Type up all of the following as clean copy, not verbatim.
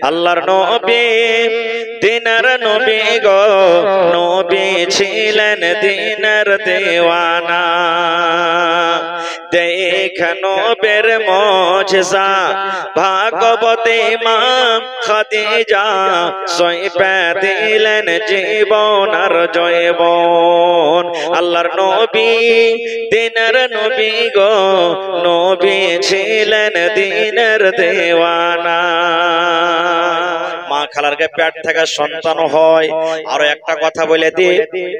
আল্লাহর নবী দিনের নবী গো, নবী ছিলেন দিনের দেওয়ানা। দেখ নবীর মুজিজা ভাগবতী মা খাদিজা, সইপে দিলেন জীবন আর জয়বন। আল্লাহর নবী দিনের নবী গো, নবী ছিলেন দিনের দেওয়ানা। মা খালারকে পেট থেকে সন্তান হয়। আরো একটা কথা বলে দি,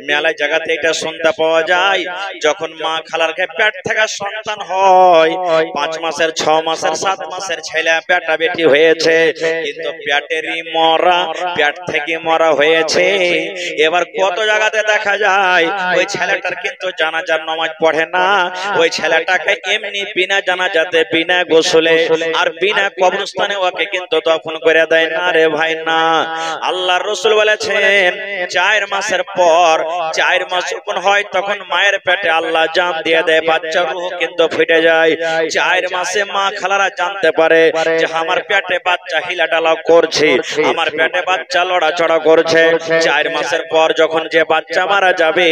মেলায় জায়গাতে এটা শুনতে পাওয়া যায়, যখন মা খালারকে পেট থেকে সন্তান হয়, 5 মাসের 6 মাসের 7 মাসের ছেলে পেটা বেটি হয়েছে, কিন্তু পেটেরই মরা, পেট থেকে মরা হয়েছে। এবার কত জায়গাতে দেখা যায় ওই ছেলেটার কিন্তু জানাজার নামাজ পড়ে না, ওই ছেলেটাকে এমনি বিনা জানাজাতে, বিনা গোসলে আর বিনা কবরস্থানে ওকে কিন্তু দফন করে দেয় না রে ভাই না। আল্লাহর রাসূল বলেছেন 4 মাসের পর, 4 মাস যখন হয় তখন মায়ের পেটে আল্লাহ জান দিয়ে দেয়, বাচ্চার রূহ কিন্তু ফুটে যায়। 4 মাসে মা খালারা জানতে পারে যে আমার পেটে বাচ্চা হিলাডালা করছে, আমার পেটে বাচ্চা লড়াচড়া করছে। 4 মাসের পর যখন যে বাচ্চা মারা যাবে,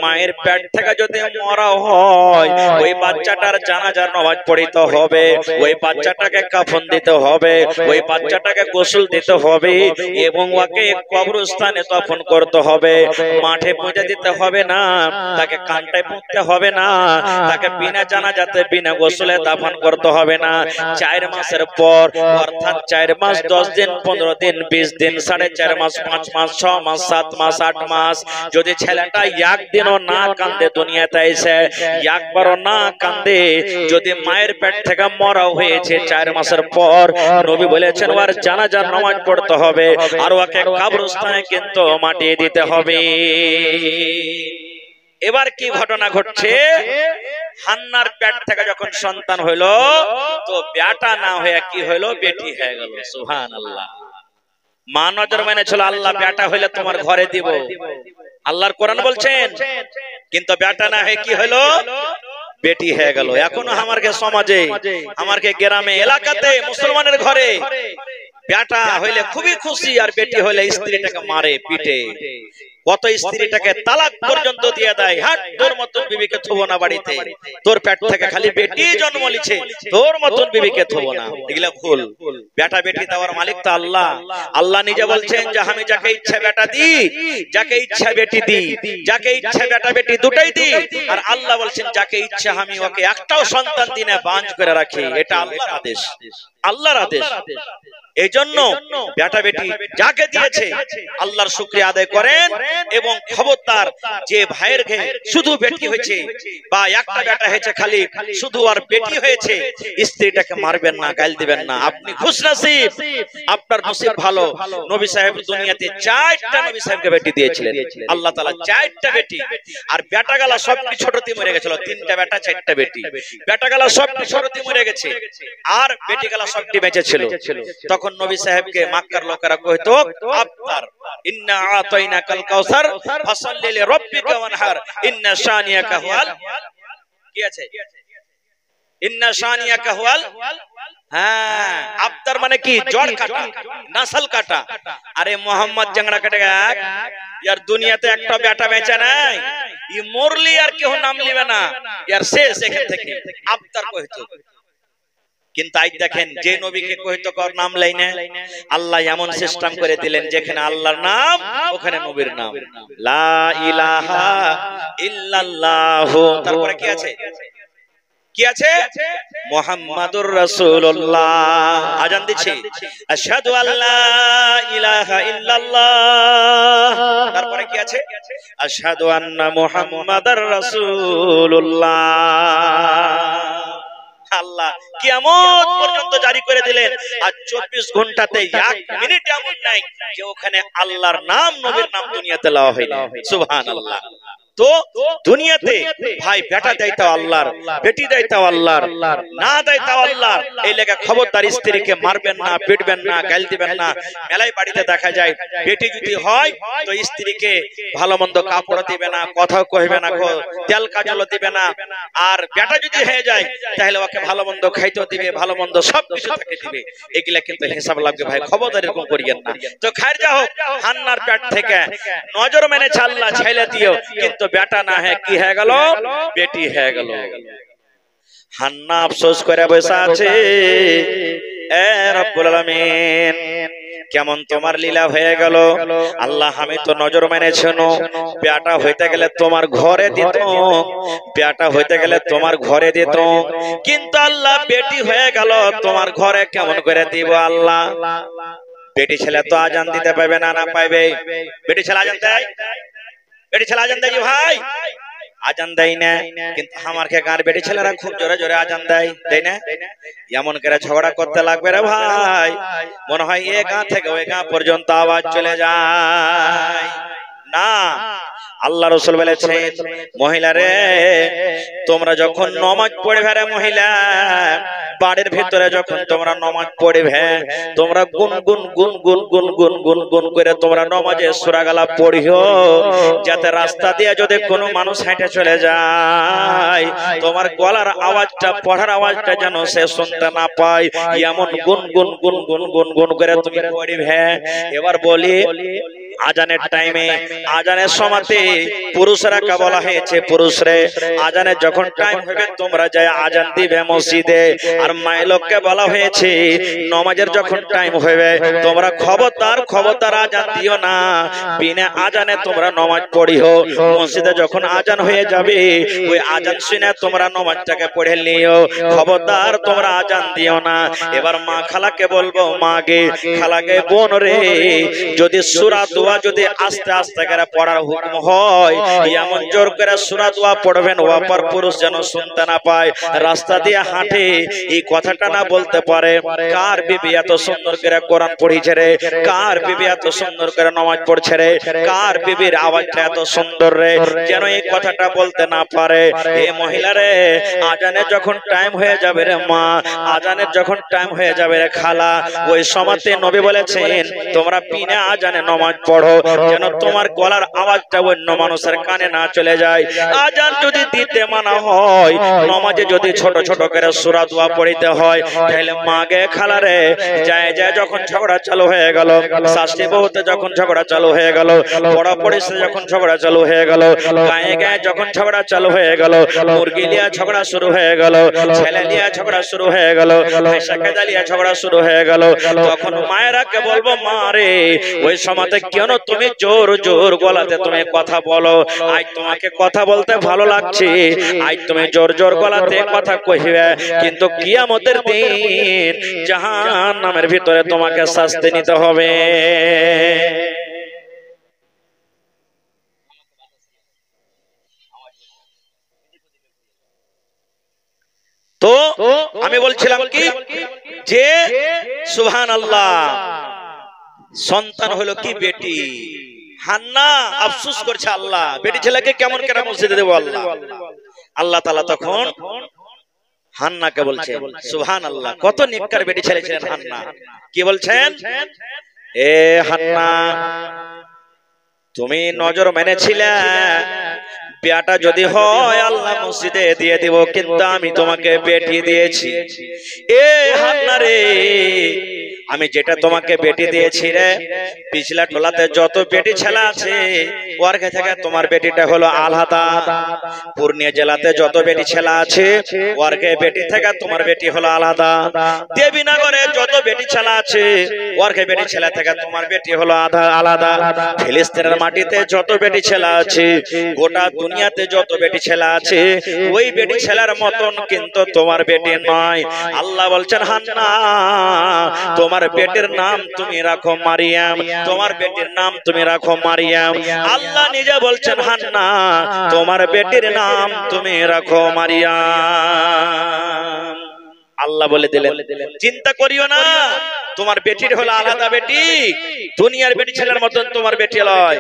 মায়ের পেট থেকে যদি মরা হয়, ওই বাচ্চাটার জানাজার নামাজ পড়িতে হবে, ওই বাচ্চাটাকে কাফন দিতে হবে, ওই বাচ্চাটাকে গোসল দিতে হবে এবং ওকে কবরস্থানে দফন করতে হবে। মাঠে পুঁতে দিতে হবে না, তাকে কানটায় পুঁততে হবে না, তাকে বিনা জানাজাতে বিনা গোসলে দাফন করতে হবে না। 4 মাসের পর, অর্থাৎ 4 মাস 10 দিন 15 দিন 20 দিন 4.5 মাস 5 মাস 6 মাস 7 মাস 8 মাস যদি ছেলেটা একদিনও না কান্দে, দুনিয়াতে এসে একবারও না কান্দে, যদি মায়ের পেট থেকে মরা হয়েছে 4 মাসের পর, নবী বলেছেন ওর জানাজার নামাজ পড়তে হবে আর ওকে কবরস্থানে কিন্তু মাটিয়ে দিতে হবে। এবার কি ঘটনা ঘটছে, হান্নার পেট থেকে যখন সন্তান হইলো, তো বেটা না হয়ে কি হইলো, বেটি হয়ে গেল। সুবহানাল্লাহ। মা নজর মেনেছিল আল্লাহ বেটা হইলে তোমার ঘরে দিব, আল্লাহর কোরআন বলছেন, কিন্তু বেটা না হয়ে কি হইলো, বেটি হয়ে গেল। এখনো আমারকে সমাজে, আমারকে গ্রামে এলাকাতে মুসলমানের ঘরে বেটা হইলে খুবই খুশি, আর বেটি হইলে স্ত্রীটাকে মারে পিটে, কত স্ত্রীটাকে তালাক পর্যন্ত দিয়ে দেয়। হাট, তোর মতন বিবিকে থবো না বাড়িতে, তোর পেট থেকে খালি বেটি জন্ম লিছে, তোর মতন বিবিকে থবো না। এগুলা ভুল। বেটা বেটি দেওয়ার মালিক তো আল্লাহ। আল্লাহ নিজে বলছেন যে আমি যাকে ইচ্ছা বেটা দিই, যাকে ইচ্ছা বেটি দিই, যাকে ইচ্ছা বেটা বেটি দুটাই দিই। আর আল্লাহ বলছেন যাকে ইচ্ছা আমি ওকে একটাও সন্তান দিনে বাঞ্চ করে রাখি। এটা আল্লাহর আদেশ, আল্লাহর আদেশ। এই জন্য বেটা বেটি যাকে দিয়েছে আল্লাহর শুকরিয়া আদায় করেন, এবং খবরদার যে ভাইয়ের শুধু বেটি হয়েছে বা একটা বেটা হয়েছে খালি শুধু আর বেটি হয়েছে, স্ত্রীটাকে মারবেন না, গাল দিবেন না। আপনি খুশনসিব, আপনার নসিব ভালো। নবী সাহেব দুনিয়াতে 4টা নবী সাহেবকে বেটি দিয়েছিলেন আল্লাহ তাআলা, 4টা বেটি। আর বেটা গালা সবটি ছোটতে মরে গেছিল, 3টা বেটা 4টা বেটি। বেটা গালা সবটি ছোটতে মরে গেছে, আর বেটি গালা সবটি বেঁচে ছিল। তখন নবী সাহেবকে মক্কার লোকেরা কইতো আফতার, ইন্না আতাইনাকাল কাউসার ফাসাল্লি লিরাব্বিকা ওয়ানহার ইন্না শানিয়াকা হুয়াল, কি আছে, ইন্না শানিয়াকা হুয়াল। হ্যাঁ, আফতার মানে কি, জড় কাটা, নাসল কাটা। আরে মোহাম্মদ জাংড়া কেটে গেল, ইয়ার দুনিয়াতে একটা বেটা বেঁচে নাই, ই মরলি আর কেউ নাম লিবে না, ইয়ার শেষ এখান থেকে। আফতার কইতো। কিন্তু আজ দেখেন যে নবীকে কইতো কর নাম লাইনে, আল্লাহ এমন সিস্টেম করে দিলেন যেখানে আল্লাহর নাম ওখানে নবীর নাম, লা ইলাহা ইল্লাল্লাহ। তারপরে কি আছে, কি আছে, মুহাম্মাদুর রাসূলুল্লাহ। আজান দিচ্ছে আশহাদু আল্লা ইলাহা ইল্লাল্লাহ। তারপরে কি আছে, আশহাদু আন্না মুহাম্মাদার রাসূলুল্লাহ। আল্লাহ কিয়ামত পর্যন্ত জারি করে দিলেন। আর 24 ঘন্টাতে 1 মিনিট এমন নাই যে ওখানে আল্লাহর নাম, নবীর নাম দুনিয়াতে লাওয়া হয়নি। সুবহানাল্লাহ। তো দুনিয়াতে ভাই বেটা দেয় তাও আল্লাহর, বেটি দেয় তাও আল্লাহর, না দেয় তাও আল্লাহর। এই লেগে খবরদার স্ত্রীকে মারবেন না, পিটবেন না, গাল দিবেন না। মেলায় বাড়িতে দেখা যায় বেটি যদি হয় তো স্ত্রীকে ভালো মন্দ কাপড় দিবে না, কথাও কইবে না, তেল কাজলও দিবে না। আর বেটা যদি হয়ে যায় তাহলে ওকে ভালো মন্দ খাইতেও দিবে, ভালো মন্দ সবকিছু তাকে দিবে। এগুলা কিন্তু হিসাব লাগবে ভাই, খবরদার এরকম করিয়েন না। তো খাইর যা হোক, হান্নার পেট থেকে নজর মেনে আল্লাহ ছেলে দিও, কিন্তু বেটা না হয় কি হয়ে গেল, বেটি হয়ে গেল। হান্না আফসোস করে বসে আছে। এ রব্বুল আলামিন, কেমন তোমার লীলা হয়ে গেল। আল্লাহ আমি তো নজর মেনেছেন, বেটা হইতে গেলে তোমার ঘরে দিত, বেটা হইতে গেলে তোমার ঘরে দিত, কিন্তু আল্লাহ বেটি হয়ে গেল, তোমার ঘরে কেমন করে দিব আল্লাহ। বেটি ছেলে তো আজান দিতে পারবে না, না পাইবে? বেটি ছেলে আজান দেয়, বেটি ছেলে আজান দেয় ভাই, আজান দেয় না। কিন্তু আমার গাঁর বেটি ছেলেরা খুব জোরে জোরে আজান দেয়, তাই না? এমন করে ঝগড়া করতে লাগবে রে ভাই, মনে হয় এ গাঁ থেকে ওই গাঁ পর্যন্ত আওয়াজ চলে যায় না। আল্লাহ রাসূল বলেছেন, মহিলা রে তোমরা যখন নামাজ পড়বে রে মহিলা, বাড়ির ভিতরে যখন তোমরা নামাজ পড়বে, তোমরা গুন গুন গুন গুন গুন গুন গুন গুন করে তোমরা নামাজে সূরা গালা পড়িও, যাতে রাস্তা দিয়ে যদি কোনো মানুষ হেঁটে চলে যায় তোমার গলার আওয়াজটা, পড়ার আওয়াজটা যেন সে শুনতে না পায়, এমন গুন গুন গুন গুন গুন গুন করে তুমি পড়িবে। এবার বলি, আজানের টাইমে, আজানের সময়তে পুরুষরা কে বলা হয়েছে, পুরুষরে আজানের যখন টাইম হবে তোমরা যায় আজান দিবে মসজিদে। আর মাইলোককে বলা হয়েছে নামাজের যখন টাইম হবে তোমরা খবরদার খবরদার আজান দিও না, বিনা আজানে তোমরা নামাজ পড়িও। মসজিদে যখন আজান হয়ে যাবে ওই আজান শুনে তোমরা নামাজটাকে পড়ে নিও, খবরদার তোমরা আজান দিও না। এবার মা খালাকে বলবো, মা গে, খালাকে, বোন রে, যদি সূরা দোয়া যদি আস্তে আস্তে করে পড়ার হুকুম হয়, এমন জোর করে সূরা দোয়া পড়বেন ওয়াপার পুরুষ যেন শুনতে না পায়, রাস্তা দিয়ে হাঁটে এই কথাটা না বলতে পারে, কার বিবি এত সুন্দর করে কোরআন পড়িছে রে, কার বিবি এত সুন্দর করে নামাজ পড়ছে রে, কার বিবির আওয়াজটা এত সুন্দর রে, যেন এই কথাটা বলতে না পারে। এই মহিলা রে, আজানের যখন টাইম হয়ে যাবে রে মা, আজানের যখন টাইম হয়ে যাবে রে খালা, ওই সময়তে নবী বলেছেন তোমরা বিনা আজানে নামাজ পড়ো, যেন তোমার গলার আওয়াজটা অন্য মানুষের কানে না চলে যায়। আজান যদি দিতে মানা হয়, নামাজে যদি ছোট ছোট করে সূরা দোয়া পড়িতে হয়, তাহলে মাগে খালারে যায় যায় যখন ঝগড়া চালু হয়ে গেল, শাশুড়ি বউতে যখন ঝগড়া চালু হয়ে গেল, বড় পরিস্থিতি যখন ঝগড়া চালু হয়ে গেল, গায়ে গায়ে যখন ঝগড়া চালু হয়ে গেল, মুরগি লিয়া ঝগড়া শুরু হয়ে গেল, ছেলে লিয়া ঝগড়া শুরু হয়ে গেল, হাঁসা লিয়া ঝগড়া শুরু হয়ে গেল, তখন মায়েরাকে বলবো, মা রে ওই সময়তে কেন তুমি জোর জোর গলাতে তুমি কথা বলো? আজ তোমাকে কথা বলতে ভালো লাগছে, আজ তুমি জোর জোর গলাতে কথা কইবে, কিন্তু কিয়ামতের দিন জাহান্নামের ভিতরে তোমাকে শাস্তি নিতে হবে। তো আমি বলছিলাম কি, যে সুবহানাল্লাহ, সন্তান হলো কি বেটি। হান্না আফসোস করছে, আল্লাহ বেটি ছেলেকে কেমন করে মসজিদে দেবো আল্লাহ। আল্লাহ তাআলা তখন হান্নাকে বলছে, সুবহানাল্লাহ, কত নেককার বেটি ছেলে ছিলেন হান্না। কি বলছেন? এ হান্না, তুমি নজর মেনেছিলে বেটা যদি হয় আল্লাহ মসজিদে দিয়ে দিব, কিন্তু আমি তোমাকে বেটি দিয়েছি। এ হান্না রে, আমি যেটা তোমাকে বেটি দিয়েছি রে, পিছলা টোলাতে যত বেটি ছেলে আছে ওর থেকে তোমার বেটিটা হলো আলাদা। পূর্ণিয়া জেলাতে যত বেটি ছেলে আছে ওর বেটি থেকে তোমার বেটি হলো আলাদা। দেবীনগরে যত বেটি ছেলে আছে ওর বেটি ছেলে থেকে তোমার বেটি হলো আলাদা। ফিলিস্তিনের মাটিতে যত বেটি ছেলে আছে, গোটা দুনিয়াতে যত বেটি ছেলে আছে, ওই বেটি ছেলের মতন কিন্তু তোমার বেটি নয়। আল্লাহ বলছেন, হান্না তোমার বেটির নাম তুমি রাখো মারিয়াম, তোমার বেটির নাম তুমি রাখো মারিয়াম। আল্লাহ নিজে বলছেন, হান্না তোমার বেটির নাম তুমি রাখো মারিয়াম। আল্লাহ বলে দিলেন চিন্তা করিও না, তোমার বেটির হলো আলাদা বেটি, দুনিয়ার বেটি ছেলের মতন তোমার বেটি লয়।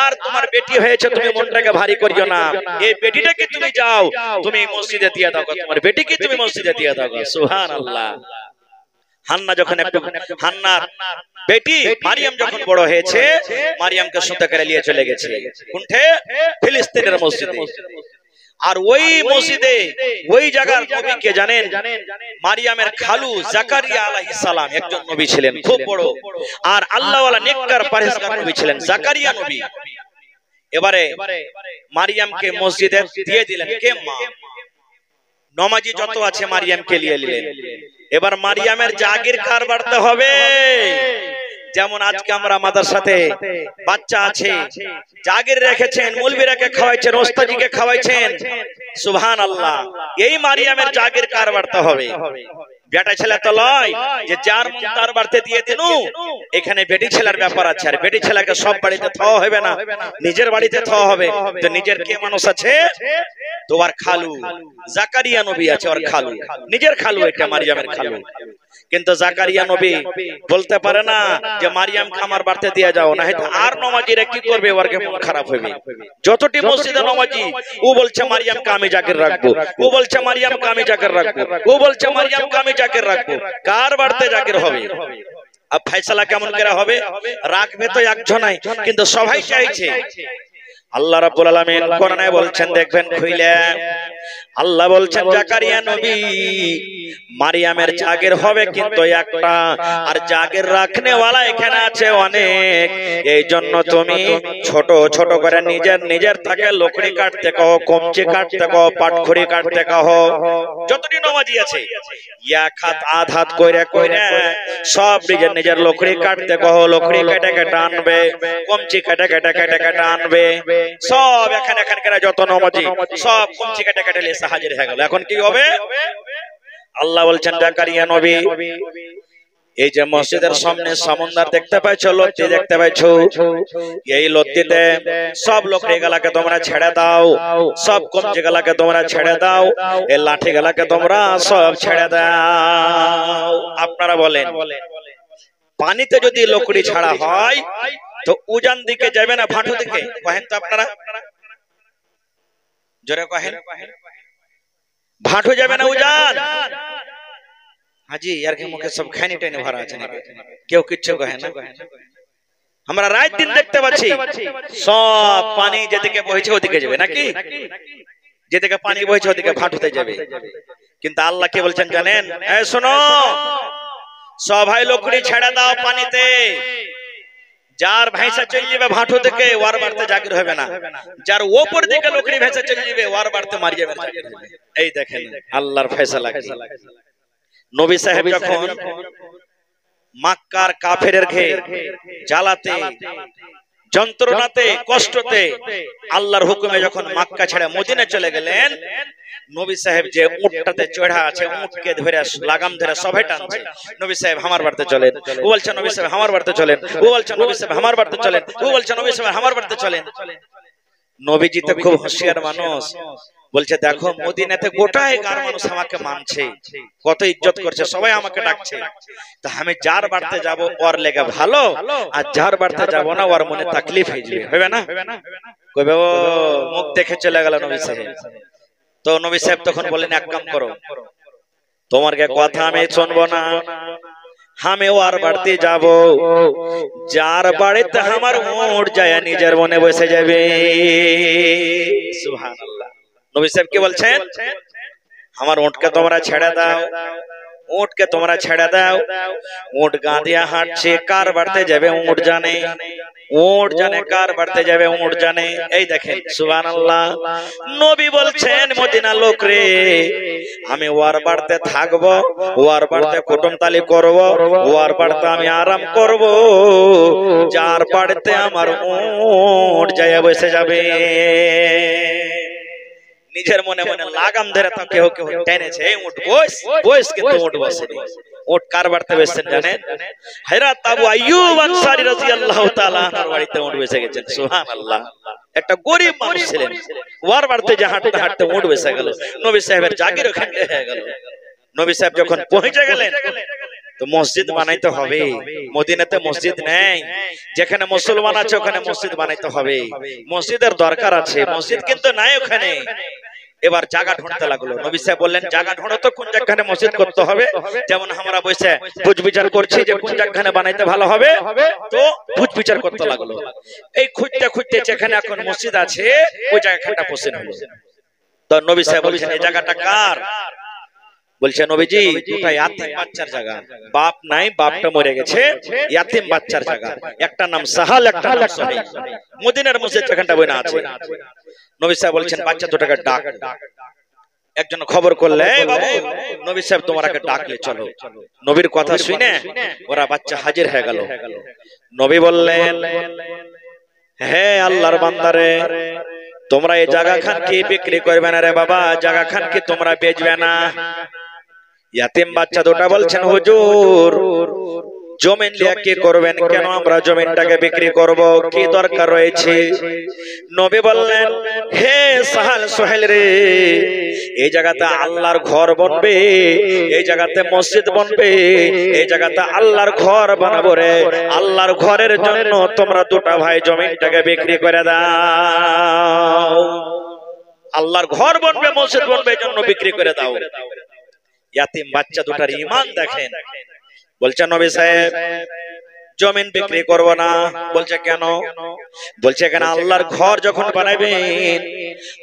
আর তোমার বেটি হয়েছে, তুমি মনটাকে ভারী করিও না, এই বেটিটাকে তুমি যাও তুমি মসজিদে দিয়ে দাও, তোমার বেটিকে তুমি মসজিদে দিয়ে দাও। সুবহানাল্লাহ। হান্না যখন হান্নার বেটি মারিয়াম যখন বড় হয়েছে, মারিয়ামকে সুতা করে নিয়ে চলে গেছে কোনঠে? ফিলিস্তিনের মসজিদে। আর ওই মসজিদে ওই জায়গার নবী কে জানেন? মারিয়ামের খালু জাকারিয়া আলাইহিস সালাম একজন নবী ছিলেন, খুব বড় আর আল্লাহওয়ালা নেককার পরহেজগার নবী ছিলেন, জাকারিয়া নবী। এবারে মারিয়ামকে মসজিদে দিয়ে দিলেন কে? মা। নমাজি যত আছে মারিয়ামকে নিয়ে নিলেন। এবার মারিয়ামের জাগির কার বাড়তে হবে? যেমন আজকে আমরা মাদ্রাসাতে বাচ্চা আছে, জাগির রেখেছেন, মৌলবীরাকে খাওয়াইছেন, ওস্তাদিকে খাওয়াইছেন, সুবহানাল্লাহ। এই মারিয়ামের জাগির কার বাড়তে হবে? বেটা ছেলে তো লয় যে যার মন তার বাড়তে দিয়ে দিন। এখানে বেটি ছেলের ব্যাপার আছে, আর বেটি ছেলেকে সব বাড়িতে খাওয়া হবে না, নিজের বাড়িতে খাওয়া হবে। তো নিজের কে মানুষ আছে? তোমার খালু জাকারিয়া নবী আছে, ওর খালু, নিজের খালু, এটা মারিয়ামের খালু। কিন্তু জাকারিয়া নবী বলতে পারে না যে মারিয়ামকে আমার বাড়িতে দিয়ে যাও, না হয়তো আর নমাজিরা কি করবে, ওর মন খারাপ হবে। যতটি মসজিদে নমাজি, ও বলছে মারিয়ামকে আমি জাকির রাখবো, ও বলছে মারিয়ামকে আমি জাকির রাখবো, ও বলছে মারিয়ামকে আমি জাকির রাখবো। কার বাড়িতে জাকির হবে? আর ফয়সালা কেমন করে হবে? রাখবে তো একজনাই, কিন্তু সবাই চাইছে। আল্লাহ রাব্বুল আলামিন কোরআনে বলছেন, দেখবেন খুইলে আল্লাহ বলছেন জাকারিয়া নবী মারিয়ামের জাগির হবে কিন্তু একটা, আর জাগির রাখনেওয়ালা এখানে আছে অনেক। এই জন্য তুমি ছোট ছোট করে নিজের থেকে লকড়ি কাটতে কও, কমচি কাটতে কও, পাটখড়ি কাটতে কও। যতটি নমাজি আছে এক হাত আধ হাত কইরা কইরা সব নিজের লকড়ি কাটতে কও, লকড়ি কেটে কেটে আনবে, কমচি কেটে কেটে কেটে কেটে আনবে। সব এখানে যত নমাজি সব কমচি কেটে কেটে এসে হাজির হয়ে গেল। এখন কি হবে? আল্লাহ বলছেন জাকারিয়া নবী এই যে মসজিদের সামনে সমুদ্র দেখতে পাইছো, লদ্দি দেখতে পাইছো, এই লদ্দিতে সব লকড়ি গালাকে তোমরা ছেড়ে দাও, সব কমচি গালাকে তোমরা ছেড়ে দাও, এই লাঠি গালাকে তোমরা সব ছেড়ে দাও। আপনারা বলেন পানিতে যদি লকড়ি ছাড়া হয় তো উজান দিকে যাবে না ভাটু দিকে? কহেন তো আপনারা, জোরে কহেন। ভাটু যাবে না উজান? হাজি আর কি মুখে সব খানি টাইনে ভরা আছে নাকি? কেউ কিচ্ছু কহে না। আমরা রাত দিন দেখতে পাচ্ছি সব পানি যেদিকে বইছে ওদিকে যাবে নাকি? যেদিকে পানি বইছে ওদিকে ভাটুতে যাবে। কিন্তু আল্লাহ কে বলছেন জানেন? এই শোনো, সবাই লকড়ি ছেড়ে দাও পানিতে। যার ভেসা চলে যাবে ভাটু থেকে ওর বাড়তে জাকির হবে না, যার ওপর দিকে লকড়ি ভেসা চলে যাবে ওর বাড়তে মারিয়ামের জাকির হবে। এই দেখেন আল্লাহর ফয়সালা। নবী সাহেব যখন মক্কার কাফেরের ঘে জ্বালাতে, যন্ত্রণাতে, কষ্টতে আল্লাহর হুকুমে যখন মক্কা ছেড়ে মদিনা চলে গেলেন, নবী সাহেব যে উটটাতে চড়া আছে, উটকে ধরে লাগাম ধরে সবাই টানছে, নবী সাহেব আমার বাড়িতে চলেন, ও বলছে নবী সাহেব আমার বাড়িতে চলেন, ও বলছে নবী সাহেব আমার বাড়িতে চলেন, ও বলছে নবী সাহেব আমার বাড়িতে চলেন। নবীজি তো খুব হুঁশিয়ার মানুষ, বলছে দেখো মদিনাতে গোটাই গার মানুষ আমাকে মানছে, কত ইজ্জত করছে, সবাই আমাকে ডাকছে, তা আমি যার বাড়িতে যাব ওর লেগে ভালো, আর যার বাড়িতে যাব না ওর মনে তাকলিফ হয়ে যাবে, হবে না? কইবে ও মুখ দেখে চলে গেল নবী সাহেব। তো নবী সাহেব তখন বলেন এক কাম করো, তোমার কে কথা আমি শুনবো না, আমি ওর বাড়িতে যাব, যার বাড়িতে আমার উট যায় নিজের মনে বসে যাবে। সুবহানাল্লাহ। নবী সাহেব কি বলছেন? আমার উটকে তোমরা ছেড়ে দাও, উটকে তোমরা ছেড়ে দাও। উট গাঁদিয়া হাঁটছে, কার বাড়িতে যাবে উট জানে, উট জানে কার বাড়িতে যাবে উট জানে। এই দেখেন সুবহানাল্লাহ। নবী বলছেন মদিনা লোক রে, আমি ওর বাড়িতে থাকবো, ওর বাড়িতে কুটুমতালি করব, ওর বাড়িতে আমি আরাম করব, যার বাড়িতে আমার উট যায় বসে যাবে। নিজের মনে মনে লাগাম ধরে তো কেউ কেউ টেনেছে, উট বস বস, কিন্তু উট বসেনি। উট কার বাড়িতে বসেছেন জানেন? হযরত আবু আইয়ুব আনসারী রাদিয়াল্লাহু তাআলা আনহুর বাড়িতে উট বসে গেছেন। সুবহানাল্লাহ। একটা গরীব মানুষ ছিলেন, ওর বাড়িতে যে হাঁটতে হাঁটতে উট বসে গেল, নবী সাহেবের জাগির ওখানে হয়ে গেল। নবী সাহেব যখন পৌঁছে গেলেন তো মসজিদ বানাইতে হবে। মদিনাতে মসজিদ নেই, যেখানে মুসলমান আছে ওখানে মসজিদ বানাইতে হবে, মসজিদের দরকার আছে, মসজিদ কিন্তু নাই ওখানে। এবার জায়গা ঢুঁড়তে লাগলো। নবী সাহেব বললেন জায়গা ঢুঁড়ো তো, কোন জায়গায় মসজিদ করতে হবে। যেমন আমরা বসে বুঝ বিচার করছি যে কোন জায়গায় বানাইতে ভালো হবে, তো বুঝ বিচার করতে লাগলো। এই খুঁজতে খুঁজতে যেখানে এখন মসজিদ আছে ওই জায়গাটা পছন্দ হলো। তো নবী সাহেব বলছেন এই জায়গাটা কার? বলছে নবীজি দুটা ইয়াতিম বাচ্চার জায়গা, বাপ নাই, বাপটা মরে গেছে, ইয়াতিম বাচ্চার জায়গা, একটা নাম সাহাল, একটা নাম সুহাইল। মদিনার মসজিদ যেখানটা বইনা আছে। নবী সাহেব বলছেন বাচ্চা দুটাকে ডাক। একজন খবর করলে বাবু নবী সাহেব তোমাকে ডাকলে চলো। নবীর কথা শুনে ওরা বাচ্চা হাজির হয়ে গেল। নবী বললেন হে আল্লাহর বান্দারে, তোমরা এই জায়গা খান কি বিক্রি করবে না রে বাবা? জায়গা খান কি তোমরা বেচবে না? ইয়াতিম বাচ্চা দুটা বলছেন হুজুর জমিন লিয়া কি করবেন? কেন আমরা জমিনটাকে বিক্রি করব? কি দরকার রয়েছে? নবী বললেন হে সাহাল সুহাইল রে, এই জায়গাতে আল্লাহর ঘর বনবে, এই জায়গাতে মসজিদ বনবে, এই জায়গাতে আল্লাহর ঘর বানাবো রে। আল্লাহর ঘরের জন্য তোমরা দুটা ভাই জমিনটাকে বিক্রি করে দাও। আল্লাহর ঘর বনবে, মসজিদ বনবে, এই জন্য বিক্রি করে দাও। ইয়াতিম বাচ্চা দুটার ঈমান দেখেন। বলছে নবী সাহেব জমিন বিক্রি করব না। বলছে কেন? বলছে এখানে আল্লাহর ঘর যখন বানাবেন,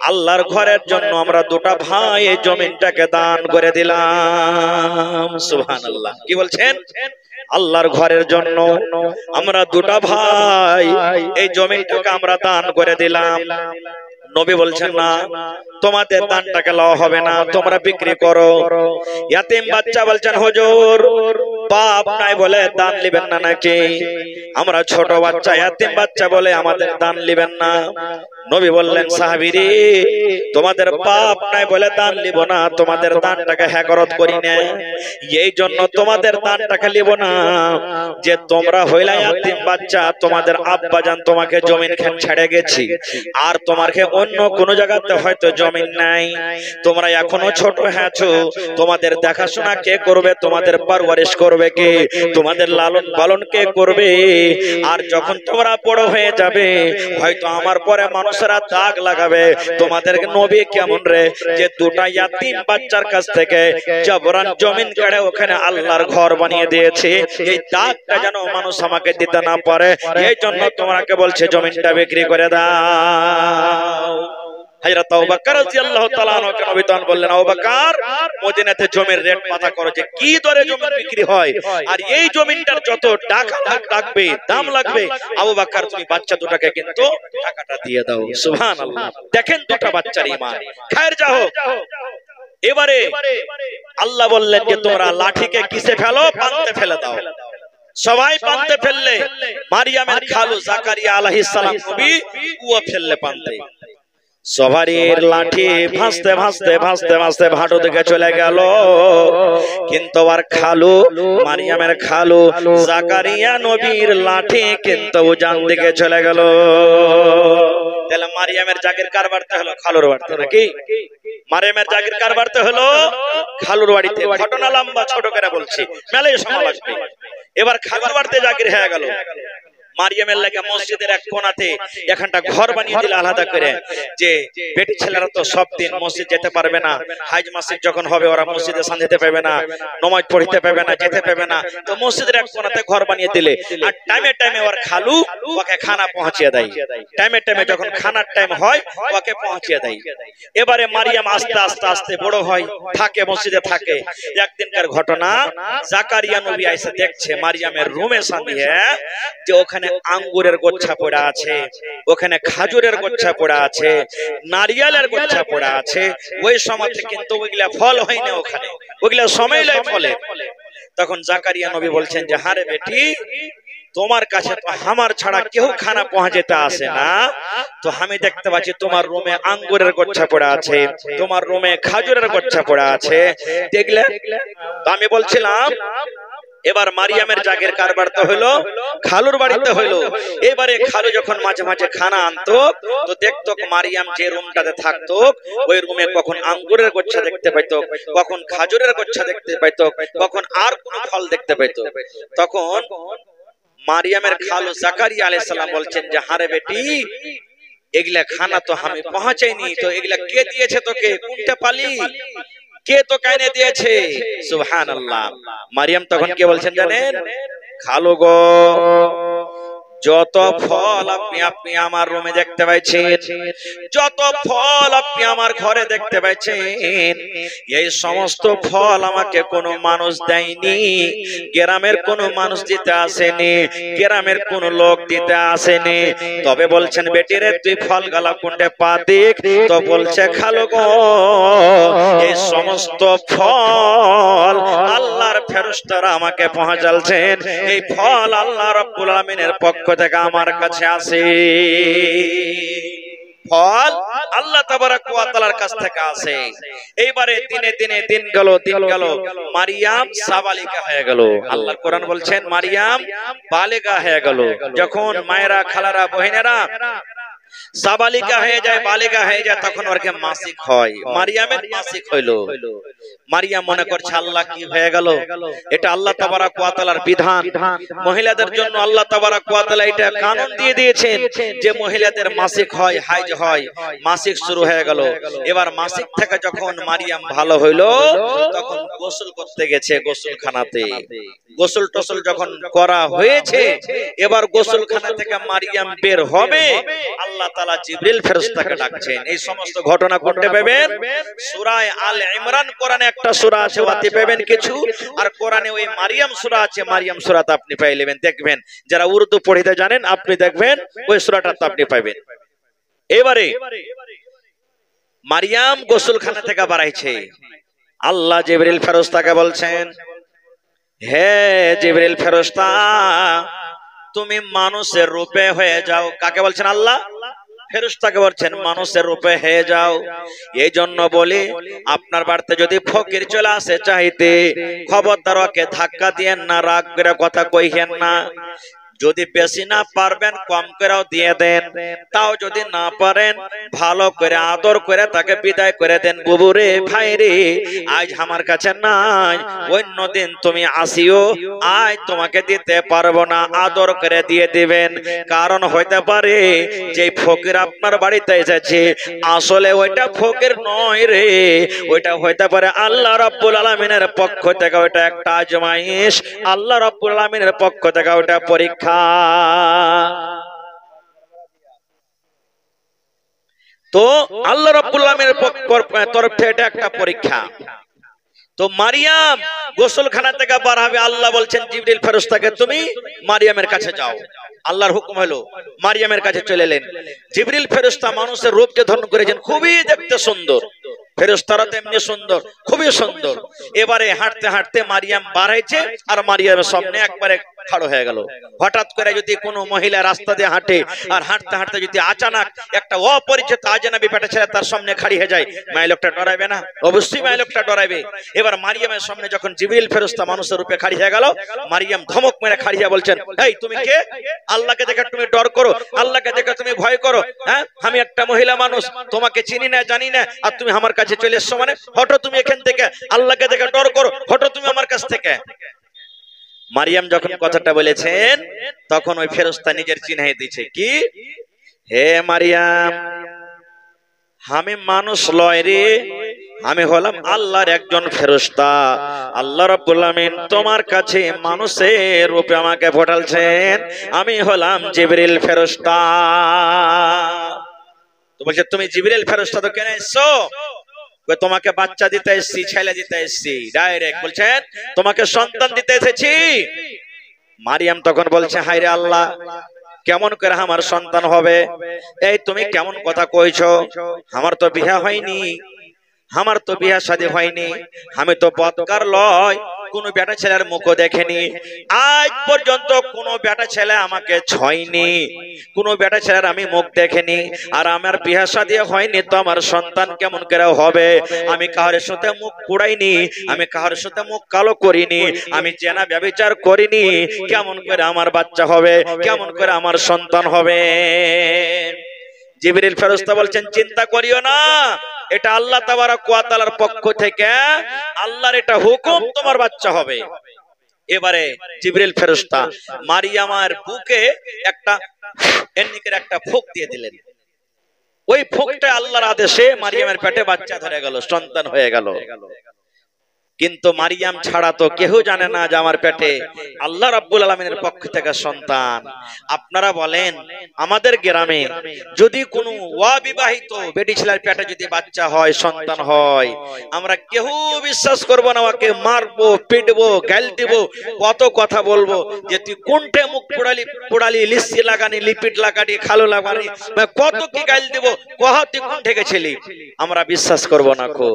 আল্লাহর ঘরের জন্য আমরা দুটা ভাই এই জমিনটাকে দান করে দিলাম। সুবহানাল্লাহ। কি বলছেন? আল্লাহর ঘরের জন্য আমরা দুটা ভাই এই জমিনটাকে আমরা দান করে দিলাম। নবী বলছেন না, তোমাদের দানটাকে লওয়া হবে না, তোমরা বিক্রি করো। ইয়াতিম বাচ্চা বলছেন হুজুর বাপ নাই বলে দান নিবেন না নাকি? আমরা ছোট বাচ্চা, ইয়াতিম বাচ্চা বলে আমাদের দান নিবেন না। নবী বললেন সাহাবীরে তোমাদের বাপ নাই বলে দান নিব না, তোমাদের দানটাকে হেকরত করি না, এই জন্য তোমাদের দানটাকে নিব না যে তোমরা হইলা ইয়াতিম বাচ্চা, তোমাদের আব্বা জান তোমাকে জমিন খান ছেড়ে গেছি, আর তোমাকে অন্য কোন জায়গাতে হয়তো জমিন নাই, তোমরা এখনো ছোট আছো, তোমাদের দেখাশোনা কে করবে? তোমাদের পরওয়ারিশ করবে কে? তোমাদের লালন পালন কে করবে? আর যখন তোমরা বড় হয়ে যাবে হয়তো আমার পরে মানুষেরা দাগ লাগাবে তোমাদেরকে নবী কেমন রে যে দুটা ইয়াতিম বাচ্চার কাছ থেকে জবরান জমিন কেড়ে ওখানে আল্লাহর ঘর বানিয়ে দিয়েছে, এই দাগটা যেন মানুষ আমাকে দিতে না পারে, এই জন্য তোমাকে বলছে জমিনটা বিক্রি করে দাও। হযরত আবু বকর রাদিয়াল্লাহু তাআলা আনহুকে নবী তখন বললেন আবু বকর মদিনাতে জমির রেট পাতা করো যে কি দরে জমি বিক্রি হয়, আর এই জমিনটার যত টাকা লাগবে দাম লাগবে, আবু বকর তুমি বাচ্চা দুটাকে কিন্তু টাকাটা দিয়ে দাও। সুবহানাল্লাহ। দেখেন দুটা বাচ্চার ঈমান। খায়ের যাও। এবারে আল্লাহ বললেন যে তোমরা লাঠিকে কিসে ফেলো? পান্তে ফেলে দাও। সবাই পান্তে ফেললে, মারিয়ামের খালু জাকারিয়া আলাইহিস সালাম নবী ও ফেললে পান্তে। সবারই লাঠি ভাসতে ভাসতে ভাসতে ভাসতে ভাটো দিকে চলে গেল, কিন্তু আর খালু মারিয়ামের খালু জাকারিয়া নবীর লাঠি কিন্তু উজান দিকে চলে গেল। তাহলে মারিয়ামের জাগির কার বাড়তে হলো? খালুর বাড়তে নাকি? মারিয়ামের জাগির কার বাড়তে হলো? খালুর বাড়িতে। ঘটনা লম্বা, ছোট করে বলছি, মেলায় সময় লাগবে। এবার খালুর বাড়িতে জাগির হয়ে গেল। মারিয়ামের লাগে মসজিদের এক কোণাতে এখানটা ঘর বানিয়ে দিল আলাদা করে, যে বেটি ছেলেরা তো সব দিন মসজিদ যেতে পারবে না, হাজ মাসিক যখন হবে ওরা মসজিদে সান যেতে পারবে না, নামাজ পড়তে পারবে না, যেতে পারবে না, তো মসজিদের এক কোণাতে ঘর বানিয়ে দিলে আর টাইমে টাইমে ওর খালু ওকে খানা পৌঁছিয়ে দেয়। টাইমে টাইমে যখন খানার টাইম হয় ওকে পৌঁছিয়ে দেয়। এবারে মারিয়াম আস্তে আস্তে আস্তে বড় হয়, থাকে মসজিদে থাকে। একদিনকার ঘটনা, জাকারিয়া নবী এসে দেখছে মারিয়ামের রুমে সামনে যে ওখানে আঙ্গুরের গোচ্ছা পড়া আছে, ওখানে খাজুরের গোচ্ছা পড়া আছে, নারিয়ালের গোচ্ছা পড়া আছে। ওই সময় কিন্তু ওইগুলা ফল হয় না, ওখানে ওইগুলা সময় লাই ফলে। তখন জাকারিয়া নবী বলছেন যে হারে বেটি, তোমার কাছে তো আমার ছাড়া কেউ খানা পৌঁছাতে আসে না, তো আমি দেখতে পাচ্ছি তোমার রুমে আঙ্গুরের গোচ্ছা পড়া আছে, তোমার রুমে খাজুরের গোচ্ছা পড়া আছে, দেখলে? তো আমি বলছিলাম এবার মারিয়ামের জাগের কারবার তো হলো খালুর বাড়িতে হলো। এবারে খালু যখন মাঝে মাঝে খানা আনতো তো দেখতো মারিয়াম যে রুমটাতে থাকতো ওই রুমে কখন আঙ্গুরের গোচ্ছা দেখতে পাইতো, কখন খাজুরের গোচ্ছা দেখতে পাইতো, কখন আর কোন ফল দেখতে পাইতো। তখন মারিয়ামের খালু জাকারিয়া আলাইহিস সালাম বলছেন যে হারে বেটি, এগুলা খানা তো আমি পৌঁছাইনি, তো এগুলা কে দিয়েছে তোকে, কোনটা পালি, কে তো কাইনে দিয়েছে? সুবহানাল্লাহ। মারিয়াম তখন কে বলছেন জানেন? খালু গো, যত ফল আপনি আমার রুমে দেখতে পাচ্ছেন, যত ফল আপনি আমার ঘরে দেখতে পাচ্ছেন, এই সমস্ত ফল আমাকে কোনো মানুষ দেয়নি, গ্রামের কোনো মানুষ দিতে আসেনি, গ্রামের কোনো লোক দিতে আসেনি। তবে বলছেন বেটি রে, তুই ফল গালা কোনটা পা দেখ, তো বলছে খালু গো, এই সমস্ত ফল আল্লাহর ফেরেশতারা আমাকে পৌঁছালছেন, এই ফল আল্লাহ রাব্বুল আলামিনের পক্ষ থেকে আমার কাছে আসে। ফল আল্লাহ তাবারক ওয়া তাআলার কাছ থেকে আসে। এইবারে দিনে দিনে দিন গেল, মারিয়াম সাবালিকা হয়ে গেল। আল্লাহর কোরআন বলছেন মারিয়াম বালিকা হয়ে গেল। যখন মায়েরা, খালারা, বহিনেরা সাবালিকা হয়ে যায়, বালিকা হয়ে যায়, তখন ওরকে মাসিক হয়। মারিয়ামের মাসিক হইল। মারিয়াম মনে করছে আল্লাহ কি হয়ে গেল, এটা আল্লাহ তাবারক ওয়া তাআলার বিধান। মহিলাদের জন্য আল্লাহ তাবারক ওয়া তাআলা এটা কানুন দিয়ে দিয়েছেন যে মহিলাদের মাসিক হয়, হাইজ হয়, মাসিক শুরু হয়ে গেল। এবার মাসিক থেকে যখন মারিয়াম ভালো হইল, তখন গোসল করতে গেছে গোসলখানাতে। গোসল টোসল যখন করা হয়েছে, এবার গোসলখানা থেকে মারিয়াম বের হবে, আল্লাহ তাআলা জিবরিল ফেরেশতাকে ডাকছেন। এই সমস্ত ঘটনা ঘটতে পাবেন সূরা আল ইমরান, কোরআনে একটা সূরা আছে, ওয়াতে পাবেন কিছু, আর কোরআনে ওই মারিয়াম সূরা আছে, মারিয়াম সূরাতে আপনি পাইলেন, দেখবেন যারা উর্দু পড়িতে জানেন আপনি দেখবেন ওই সূরাটাতে আপনি পাবেন। এবারে মারিয়াম গোসলখানা থেকে বাড়াইছে, আল্লাহ জিবরিল ফেরেশতাকে বলছেন, হে জিবরিল ফেরেশতা, তুমি মানুষের রূপে হয়ে যাও। কাকে বলছেন? আল্লাহ ফেরেশতাকে বলছেন মানুষের রূপে হয়ে যাও। এই জন্য বলি, আপনার বাড়িতে যদি ফকির চলে আসে চাইতে, খবরদার ওকে ধাক্কা দিয়েন না, রাগ করে কথা কইহেন না। যদি বেশি না পারবেন কম করেও দিয়ে দেন, তাও যদি না পারেন ভালো করে আদর করে তাকে বিদায় করে দেন। বুবুরে, ভাই রে, আজ আমার কাছে নাই, অন্য দিন তুমি আসিও, আজ তোমাকে দিতে পারবো না, আদর করে দিয়ে দিবেন। কারণ হইতে পারে যে ফকির আপনার বাড়িতে এসেছে আসলে ওইটা ফকির নয় রে, ওইটা হইতে পারে আল্লাহ রাব্বুল আলামিনের পক্ষ থেকে ওইটা একটা আজমাইশ, আল্লাহ রাব্বুল আলামিনের পক্ষ থেকে ওইটা পরীক্ষা। তো আল্লাহ রাব্বুল আলামিনের তরফ থেকে এটা একটা পরীক্ষা। তো মারিয়াম গোসলখানা থেকে বার হবে, আল্লাহ বলছেন জিবরিল ফেরেশতাকে তুমি মারিয়ামের কাছে যাও। আল্লাহর হুকুম হলো মারিয়ামের কাছে চলে এলেন। জিবরিল ফেরেশতা মানুষের রূপ যে ধারণ করেছেন, খুবই দেখতে সুন্দর, ফেরেশতারা তেমনি সুন্দর, খুবই সুন্দর। এবারে হাঁটতে হাঁটতে মারিয়াম বাড়াইছে, আর মারিয়ামের সামনে একবারে খাড়ো হয়ে গেল। হঠাৎ করে যদি কোনো মহিলা রাস্তা দিয়ে হাঁটে আর হাঁটতে হাঁটতে যদি আচানক একটা অপরিচিত আজনবী পেটে ছেলে তার সামনে খাড়ি হয়ে যায়, মাই লোকটা ডরাইবে না? অবশ্যই মাই লোকটা ডরাইবে। এবার মারিয়ামের সামনে যখন জিবরিল ফেরেশতা মানুষের রূপে খাড়ি হয়ে গেল, মারিয়াম ধমক মেরে খাড়ি হয়ে বলছেন, এই তুমি কে? আল্লাহকে দেখে তুমি ডর করো, আল্লাহকে দেখে তুমি ভয় করো? হ্যাঁ, আমি একটা মহিলা মানুষ, তোমাকে চিনি না জানি না, আর তুমি আমার কাছে চলে এসছো, মানে হঠাৎ তুমি এখান থেকে, আল্লাহকে দেখে ডর করো, হঠাৎ তুমি আমার কাছ থেকে। মারিয়াম যখন কথাটা বলেছেন, তখন ওই ফেরেশতা নিজের চিনাই দিয়েছে, কি? হে মারিয়াম, আমি মানুষ লয় রে, আমি হলাম আল্লাহর একজন ফেরেশতা। আল্লাহ রাব্বুল আলামিন তোমার কাছে মানুষের রূপে আমাকে পাঠালছেন, আমি হলাম জিবরিল ফেরেশতা। তো বলছে তুমি জিবরিল ফেরেশতা তো কেন এসছো? তোমাকে বাচ্চা দিতে এসেছি, ছেলে দিতে এসেছি। ডাইরেক্ট বলছেন তোমাকে সন্তান দিতে এসেছি। মারিয়াম তখন বলছে, হায় রে আল্লাহ, কেমন করে আমার সন্তান হবে? এই তুমি কেমন কথা কইছো? আমার তো বিয়ে হয়নি, আমার তো বিয়ে শাদী হয়নি, আমি তো বদকার লয়, কোনো বেটা ছেলের মুখও দেখেনি, আজ পর্যন্ত কোনো বেটা ছেলে আমাকে ছয়নি, কোনো বেটা ছেলের আমি মুখ দেখেনি, আর আমার বিয়ে শাদী হয়নি, তো আমার সন্তান কেমন করে হবে? আমি কাহার সাথে মুখ পুড়াইনি, আমি কাহার সাথে মুখ কালো করিনি, আমি জেনা ব্যভিচার করিনি, কেমন করে আমার বাচ্চা হবে, কেমন করে আমার সন্তান হবে? জিবরিল ফেরেশতা বলছেন চিন্তা করিও না, এটা আল্লাহ তাবারক ওয়া তাআলার পক্ষ থেকে আল্লাহর এটা হুকুম, তোমার বাচ্চা হবে। এবারে জিবরিল ফেরেশতা মারিয়ামের বুকে একটা এমনিকের একটা ফুঁক দিয়ে দিলেন, ওই ফুঁকটা আল্লাহর আদেশে মারিয়ামের পেটে বাচ্চা ধরে গেল, সন্তান হয়ে গেল। কিন্তু মারিয়াম ছাড়া তো কেউ জানে না যে আমার পেটে আল্লাহ রাব্বুল আলামিনের পক্ষ থেকে সন্তান। আপনারা বলেন আমাদের গ্রামে যদি কোনো অবিবাহিত বেটি ছেলের পেটে যদি বাচ্চা হয়, সন্তান হয়, আমরা কেউ বিশ্বাস করব না, ওকে মারবো, পিটবো, গাল দিব, কত কথা বলবো যে তুই কোনটে মুখ পোড়ালি, লিসি লাগানি, লিপিট লাগানি, খালো লাগানি, কত কি গাল দিব, কহ তুই কোন থেকে ছিলি, আমরা বিশ্বাস করব না। কো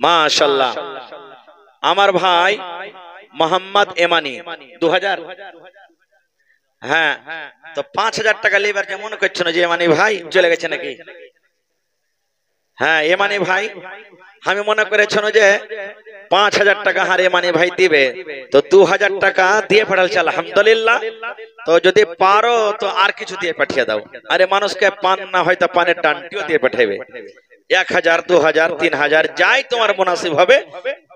মাশাআল্লাহ, আমার ভাই মোহাম্মদ এমানি 2000, হ্যাঁ, তো 5000 টাকা লেবার যে মনে করছো না যে এমানি ভাই চলে গেছে নাকি? হ্যাঁ, এমানি ভাই আমি মনে করেছিল যে 5000 টাকা হারে এমানি ভাই দিবে, তো 2000 টাকা দিয়ে পাঠালছে, আলহামদুলিল্লাহ। তো যদি পারো তো আর কিছু দিয়ে পাঠিয়ে দাও, আরে মানুষকে পান না হয়তো পানের টানটিও দিয়ে পাঠাইবে, 1000, 2000, 3000 যাই তোমার মুনাসিব হবে,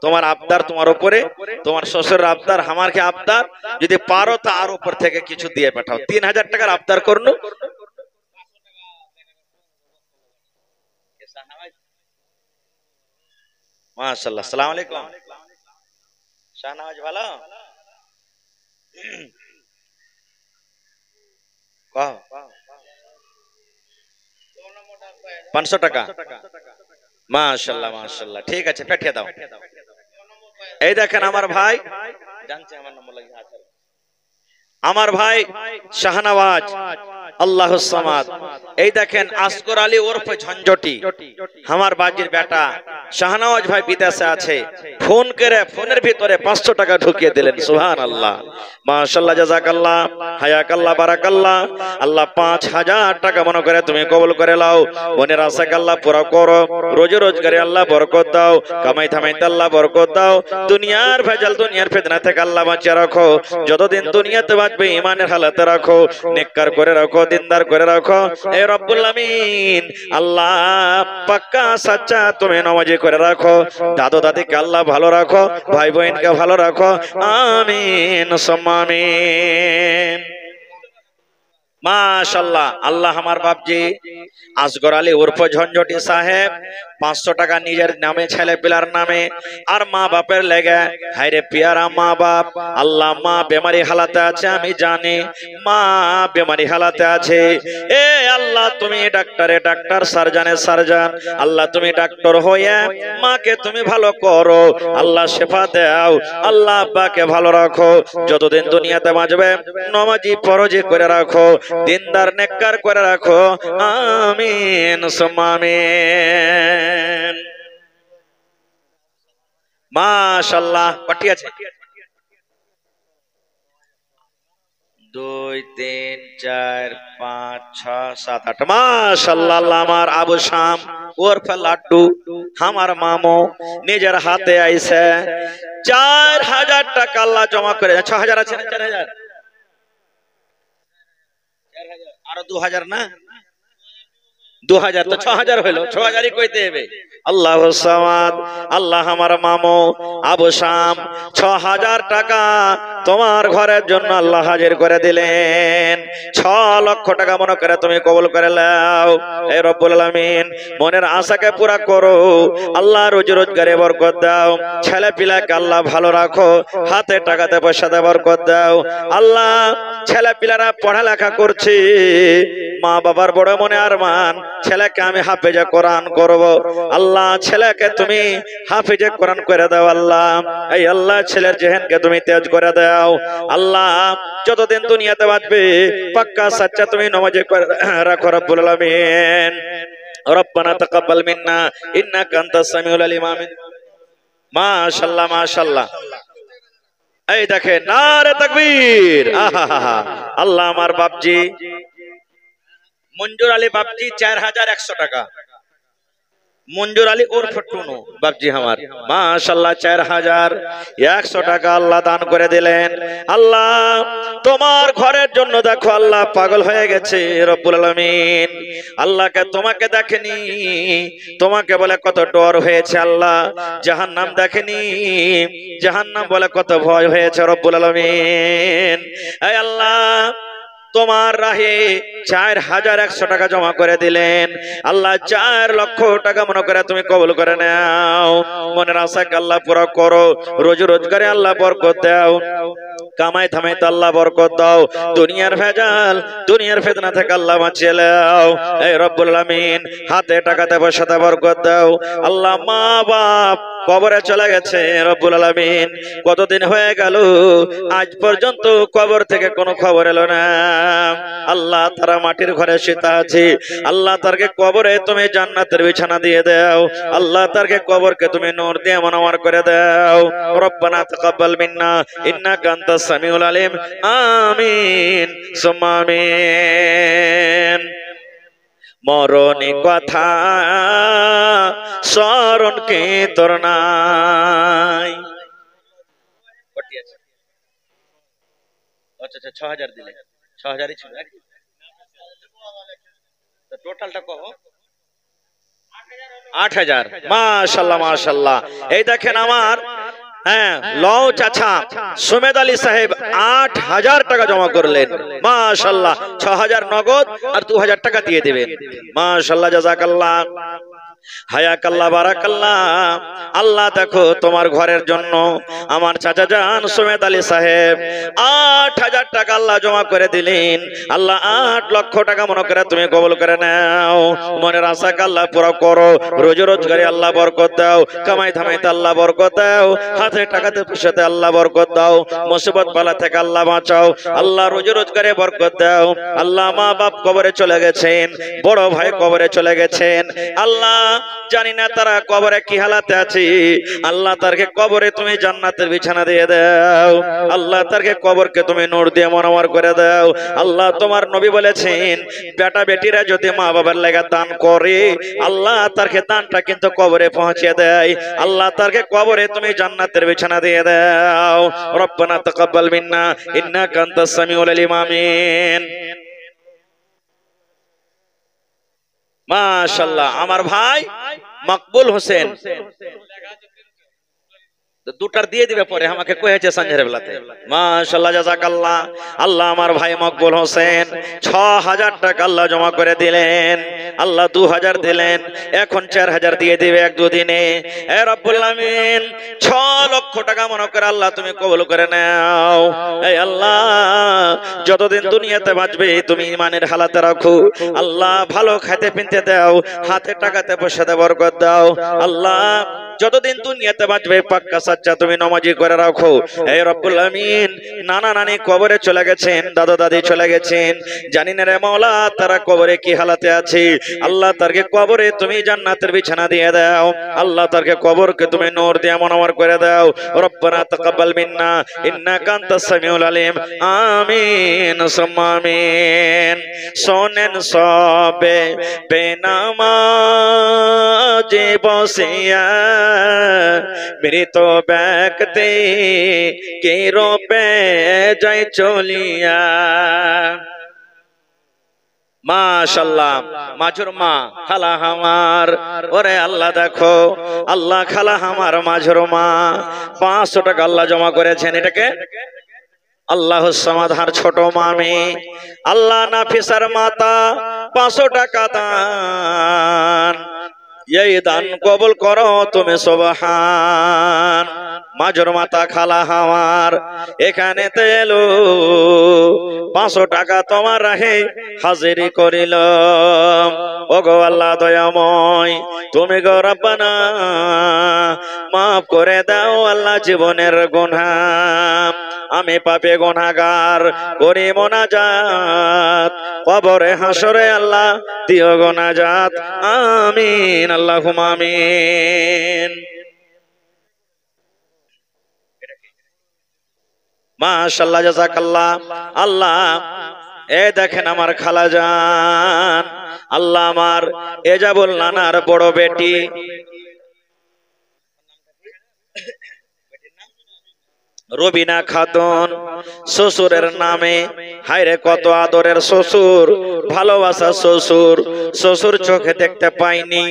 তোমার আবদার তোমার উপরে, তোমার শ্বশুরের আবদার, আমারকে আবদার, যদি পারো তা আর উপর থেকে কিছু দিয়ে পাঠাও। 3000 টাকার আবদার করনু। মাশাআল্লাহ, আসসালামু আলাইকুম। শাহনাজ ভালো? 500 টাকা, মাশাআল্লাহ মাশাআল্লাহ, ঠিক আছে পাঠিয়ে দাও। এই দেখেন আমার ভাই জানছে আমার নম্বর লাগি, আমার ভাই শাহনওয়াজ আল্লাহুস সামাদ, এই দেখেন আসগর আলী ওরফে ঝঞ্ঝটি, আমার বাজির বেটা শাহনওয়াজ ভাই বিদেশে আছে, ফোন করে ফোনের ভিতরে 500 টাকা ঢুকিয়ে দিলেন। সুবহানাল্লাহ, মাশাআল্লাহ, জাযাকাল্লাহ, হায়াকাল্লাহ, বারাকাল্লাহ। আল্লাহ 5000 টাকা মনে করে তুমি কবুল করে নাও, মনের আশাকে আল্লাহ পুরা করো, রোজ রোজগারে আল্লাহ বরকত দাও, কামাই থামাইতে আল্লাহ বরকত দাও, দুনিয়ার ভেজাল দুনিয়ার ফিতনা থেকে আল্লাহ বাঁচিয়ে রাখো, যতদিন দুনিয়াতে বাঁচবে ইমানের হালাতে রাখো, নেককার করে রাখো, দিনদার করে রাখো। এ রব্বুল আমিন, আল্লাহ পাক্কা সাচ্চা তুমি নামাজি করে রাখো, দাদু দাদিকে আল্লাহ ভালো রাখো, ভাই বোনকে ভালো রাখো, আমিন সুম্মা আমিন। মাশাআল্লাহ, আল্লাহ আমার বাপজি আসগর আলী উর্ফে ঝঞ্ঝটি সাহেব 500 টাকা নিজের নামে, ছেলে পিলার নামে আর মা বাপের লেগে। হায়রে পিয়ারা মা বাপ, আল্লাহ মা বেমারি হালাতে আছে, আমি জানি মা বেমারি হালাতে আছে, এ আল্লাহ তুমি ডাক্তারে ডাক্তার, সার্জানে সার্জান, আল্লাহ তুমি ডাক্তার হয়ে মাকে তুমি ভালো করো, আল্লাহ শেফা দাও, আল্লাহ আব্বাকে ভালো রাখো, যতদিন দুনিয়াতে বাঁচবে নামাজি ফরজি করে রাখো, দিনদার নেককার করে রাখো, আমিন সুম্মা আমিন। মাশাআল্লাহ, পাটি আছে 2 3 4 5 6 7 8, মাশাআল্লাহ। আল্লাহ আমার আবু শাম ওরফে লাড্ডু আমার মামু নিজের হাতে আইছে 4000 টাকা আল্লাহ জমা করে, 6000 আছে না 4000, আরো 2000 না 2000, তো 6000 হইলো, 6000ই কইতে হবে। আল্লাহুস সামাদ, আল্লাহ আমার মামু আবু শাম 6000 টাকা তোমার ঘরের জন্য আল্লাহ হাজির করে দিলেন, 6 লক্ষ টাকা মনে করে তুমি কবুল করে নাও। হে রব্বুল আলামিন, মনের আশাকে পুরা করো, আল্লাহ রোজি রোজগারে বরকত দাও, ছেলে পিলাকে আল্লাহ ভালো রাখো, হাতে টাকাতে পয়সাতে বরকত দাও। আল্লাহ ছেলে পিলারা পড়ালেখা করছে, মা বাবার বড় মনে আরমান ছেলেকে আমি হাফেজে কোরআন করব, আল্লাহ ছেলেকে তুমি হাফেজে কোরআন করে দাও, আল্লাহ এই আল্লাহ ছেলের জেহেনকে তুমি তেজ করে দাও। দাও। আল্লাহ যতদিন দুনিয়াতে বাঁচবে পাক্কা সাচ্চা তুমি নামাজি করে রাখো রব্বুল আলামিন। রব্বানা তাকাব্বাল মিন্না ইন্নাকা আনতাস সামিউল আলিম। আমিন। মাশাআল্লাহ মাশাআল্লাহ। এই দেখেন নারে তাকবীর। আহা আল্লাহ আমার বাপজি মঞ্জুর আলী বাপজি 4100 টাকা। মঞ্জুর আলী ওরফ টুনু বাপজি আমার মাশাআল্লাহ 4100 টাকা আল্লাহ দান করে দিলেন। আল্লাহ তোমার ঘরের জন্য দেখো আল্লাহ পাগল হয়ে গেছে রব্বুল আলামিন। আল্লাহকে তোমাকে দেখেনি, তোমাকে বলে কত ডর হয়েছে আল্লাহ। জাহান্নাম দেখেনি, জাহান্নাম বলে কত ভয় হয়েছে রব্বুল আলামিন। এই আল্লাহ তোমার রাহে 4100 টাকা জমা করে দিলেন। আল্লাহ 4 লক্ষ টাকা মনে করে তুমি কবুল করে নাও। মনের আশাকে আল্লাহ পুরো করো, রোজি রোজগারে আল্লাহ বরকত দাও, কামাই থামাইতে আল্লাহ বরকত দাও, দুনিয়ার ভেজাল দুনিয়ার ফিতনা থেকে আল্লাহ বাঁচিয়ে নাও। এই রব্বুল আলামিন হাতে টাকাতে পয়সাতে বরকত দাও। আল্লাহ মা বাপ কবরে চলে গেছে রব্বুল আলামিন, কতদিন হয়ে গেল আজ পর্যন্ত কবর থেকে কোনো খবর এলো না। আল্লাহ তারা মাটির ঘরে শুয়ে আছে, আল্লাহ তারকে কবরে তুমি জান্নাতের বিছানা দিয়ে দাও। আল্লাহ তারকে কবরকে তুমি নূর দিয়ে মনোয়ার করে দাও। রব্বানা তাকাব্বাল মিন্না ইন্নাকা আনতাস সামিউল আলিম। আমিন সুম্মা আমিন। মরণে কথা স্মরণ কে তোর নাই। আচ্ছা 6000 দিলে, 6000ই ছিল। টোটালটা কত? 8000। মাশাআল্লাহ মাশাআল্লাহ। এই দেখেন আমার লও চাচা সুমেদ আলী সাহেব 8000 টাকা জমা করলেন। মাশাআল্লাহ 6000 নগদ আর 2000 টাকা দিয়ে দিবেন। মাশাআল্লাহ জাযাকাল্লাহ হায়াকাল্লাহ বারাকাল্লাহ। আল্লাহ দেখো তোমার ঘরের জন্য আমার চাচা জান সুমেদ আলী সাহেব 8000 টাকা আল্লাহ জমা করে দিলেন। আল্লাহ 8 লক্ষ টাকা মনে করে তুমি কবুল করে নাও। মনের আশাকে আল্লাহ পুরো করো, রোজি রোজগারে আল্লাহ বরকত দাও, কামাই ধামাইতে আল্লাহ বরকত দাও, হাতে টাকাতে পয়সাতে আল্লাহ বরকত দাও, মুসিবত বালা থেকে আল্লাহ বাঁচাও। আল্লাহ রোজি রোজগারে বরকত দাও। আল্লাহ মা বাপ কবরে চলে গেছেন, বড় ভাই কবরে চলে গেছেন। আল্লাহ জানি না তারা কবরে কি হালাতে আছে। আল্লাহ তারকে কবরে তুমি জান্নাতের বিছানা দিয়ে দাও। আল্লাহ তারকে কবরকে তুমি নূর দিয়ে মনোয়ার করে দাও। আল্লাহ তোমার নবী বলেছেন বেটা বেটিরা যদি মা বাবার লাগা দান করে আল্লাহ তারকে দানটা কিন্তু কবরে পৌঁছে দেয়। আল্লাহ তারকে কবরে তুমি জান্নাতের বিছানা দিয়ে দাও। রব্বানা তাকাব্বাল মিন্না ইন্নাকা আনতাস সামিউল আলিম। আমিন। মাশাআল্লাহ আমার ভাই মকবুল হোসেন দুটার দিয়ে দিবে পরে আমাকে কয়েছে সঞ্জের বেলাতে। মাশাআল্লাহ জাযাকাল্লাহ। আল্লাহ আমার ভাই মকবুল হোসেন 6000 টাকা আল্লাহ জমা করে দিলেন। আল্লাহ 2000 দিলেন, এখন 4000 দিয়ে দিবে এক দুদিনে। এ রব্বুল আলামিন 6 লক্ষ টাকা মনে করে আল্লাহ তুমি কবুল করে নাও। এই আল্লাহ যতদিন দুনিয়াতে বাঁচবে তুমি ইমানের হালাতে রাখো। আল্লাহ ভালো খেতে পিনতে দাও, হাতে টাকাতে পয়সাতে বরকত দাও। আল্লাহ যতদিন দুনিয়াতে বাঁচবে পাক্কা সাচ্চা তুমি নামাজি করে রাখো। এই রব্বুল আমিন নানা নানি কবরে চলে গেছেন, দাদা দাদি চলে গেছেন, জানি না রে মাওলা তারা কবরে কি হালাতে আছে। আল্লাহ তারকে কবরে তুমি জান্নাতের বিছানা দিয়ে দাও। আল্লাহ তারকে কবরকে তুমি নূর দিয়ে মনোয়ার করে দাও। রব্বানা তাকাব্বাল মিন্না ইন্নাকা আনতাস সামিউল আলিম। আমিন সুম্মা আমিন। শোনেন সবে বেনামাজি বসিয়া মৃত ব্যক্তি কে রূপে যায় চলিয়া। মাশাআল্লাহ মাঝুর মা খালা আমার, ওরে আল্লাহ দেখো আল্লাহ খালা আমার মাঝুর মা 500 টাকা আল্লাহ জমা করেছেন। এটাকে আল্লাহ সমাধার ছোট মামি আল্লাহ নাফিসার মাতা 500 টাকা দান। এই দান কবুল করো তুমি সুবহান। মাজর মাতা খালা হাওয়ার এখানে তে এলো 500 টাকা তোমার রাহে হাজিরি করিল। ওগো আল্লাহ দয়াময়, তুমি গো রব্বানা মাফ করে দাও আল্লাহ জীবনের গুনাহ। আমি পাপী গুনাহগার করি মোনাজাত, কবরে হাসরে আল্লাহ দিও গো নাজাত। আমিন আল্লাহুম্মা আমিন। মাশাআল্লাহ, জাযাকাল্লাহ। আল্লাহ এ দেখেন আমার খালাজান, আল্লাহ আমার এজাবুল নানার বড় বেটি রবিনা খাতুন, শ্বশুরের নামে হায়রে কত আদরের শ্বশুর, ভালোবাসা শ্বশুর। শ্বশুর চোখে দেখতে পাইনি,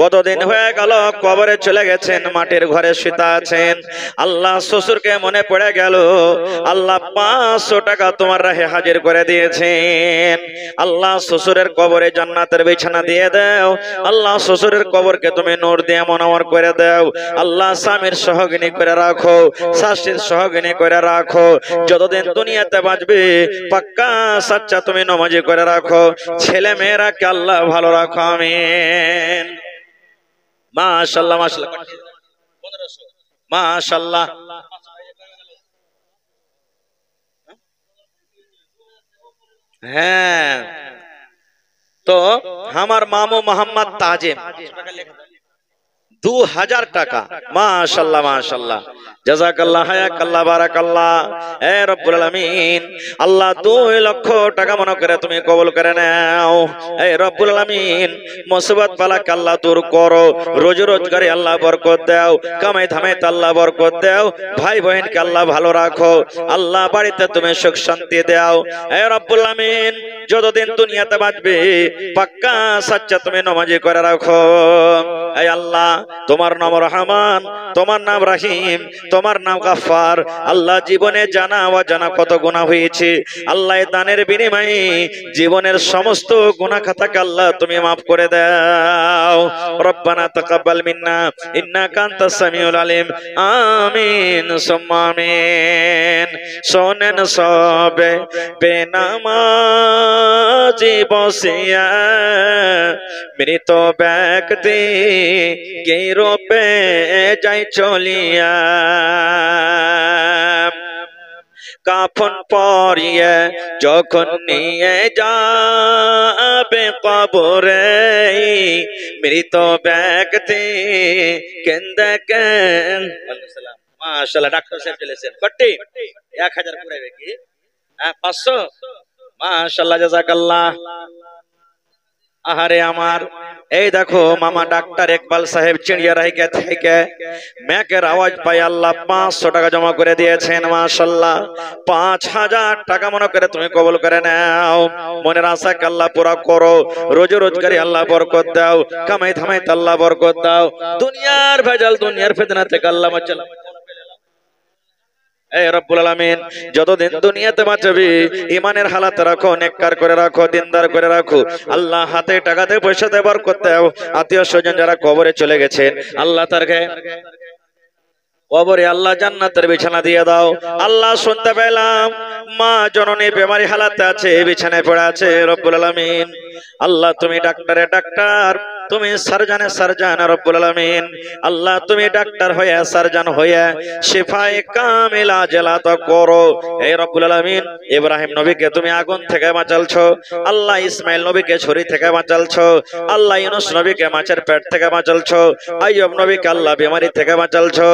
কতদিন হয়ে গেল কবরে চলে গেছেন, মাটির ঘরে শুতে আছেন। আল্লাহ শ্বশুরকে মনে পড়ে গেল, আল্লাহ 500 টাকা তোমার রাহে হাজির করে দিয়েছেন। আল্লাহ শ্বশুরের কবরে জান্নাতের বিছানা দিয়ে দাও। আল্লাহ শ্বশুরের কবরকে তুমি নূর দিয়ে মনোহর করে দাও। আল্লাহ স্বামীর সহগিনী করে রাখো, শাশুড়ির সহগিনী করে রাখো। যতদিন দুনিয়াতে বাঁচবে পাক্কা সাচ্চা তুমি নামাজি করে রাখো। ছেলে মেয়েরাকে আল্লাহ ভালো রাখো। আমিন। মাশাআল্লাহ মাশাআল্লাহ মাশাআল্লাহ। হ্যাঁ, তো আমার মামু মোহাম্মদ তাজিম 2000 টাকা। মাশাআল্লাহ মাশাআল্লাহ, জাযাকাল্লাহ, হায়াকাল্লাহ, বারাকাল্লাহ। এ রব্বুল আলামিন, আল্লাহ 2 লক্ষ টাকা মনে করে তুমি কবুল করে নাও। এ রব্বুল আলামিন, মুসিবত বালাকে আল্লাহ দূর করো, রোজি রোজগারে আল্লাহ বরকত দাও, কামাই ধামাই আল্লাহ বরকত দাও, ভাই বোনকে আল্লাহ ভালো রাখো। আল্লাহ বাড়িতে তুমি সুখ শান্তি দাও। এ রব্বুল আলামিন, যতদিন দুনিয়াতে বাঁচবে পাক্কা সাচ্চা তুমি নামাজি করে রাখো। এই আল্লাহ, তোমার নাম রহমান, তোমার নাম রাহিম, তোমার নাম গাফফার। আল্লাহ জীবনে জানা অজানা কত গুনাহ হয়েছে, আল্লাহ দানের বিনিময়ে জীবনের সমস্ত গুনাহ খাতাকে আল্লাহ তুমি মাফ করে দাও। রব্বানা তাকাব্বাল মিন্না ইন্নাকা আনতাস সামিউল আলিম। আমিন সুম্মা আমিন। শোনেন সবে বেনামাজি বসিয়া মৃত ব্যক্তি কি রূপে যাই চলিয়া, কাফন পরিয়ে যখন নিয়ে যাবে কবরে মৃত ব্যক্তি কেন্দে কেন। মাশাআল্লাহ, ডাক্তার সাহেব চলেছেন কটি 1000 পুরাবে কি 500। মাশাআল্লাহ, জাযাকাল্লাহ। আহারে আমার, এই দেখো মামা ডাক্তার ইকবাল সাহেব চিড়িয়ারাইকে থেকে ম্যাকের আওয়াজ পাই আল্লাহ 500 টাকা জমা করে দিয়েছেন। মাশাআল্লাহ, 5000 টাকা মনে করে তুমি কবুল করে নাও। মনের আশাকে আল্লাহ পুরা করো, রোজি রোজগারে আল্লাহ বরকত দাও, কামাই ধামাই আল্লাহ বরকত দাও। দুনিয়ার ভেজাল, দুনিয়ার ফিতনা থেকে আল্লাহ বাঁচাও। এ রব্বুল আলামিন, যতদিন দুনিয়াতে বাঁচবে ঈমানের হালাত রাখো, নেককার করে রাখো, দিনদার করে রাখো। আল্লাহ হাতে টাকাতে পয়সাতে বরকত দাও। আত্মীয় স্বজন যারা কবরে চলে গেছেন আল্লাহ তারকে কবরে আল্লাহ জান্নাতের বিছানা দিয়ে দাও। আল্লাহ শুনতে পেলাম মা জননী বেমারি হালাতে আছে, বিছানায় পড়ে আছে। রব্বুল আলামিন, আল্লাহ তুমি ডাক্তারে ডাক্তার, তুমি সার্জানে সার্জান। রব্বুল আলামিন, আল্লাহ তুমি ডাক্তার হয়ে সার্জান হয়ে শিফায়ে কামিলা জেলাত করো। এই রব্বুল আলামিন, ইব্রাহিম নবীকে তুমি আগুন থেকে বাঁচালছো, আল্লাহ ইসমাইল নবীকে ছুরি থেকে বাঁচালছো, আল্লাহ ইউনূস নবীকে মাছের পেট থেকে বাঁচালছো, আইয়ুব নবীকে আল্লাহ বিমারি থেকে বাঁচালছো।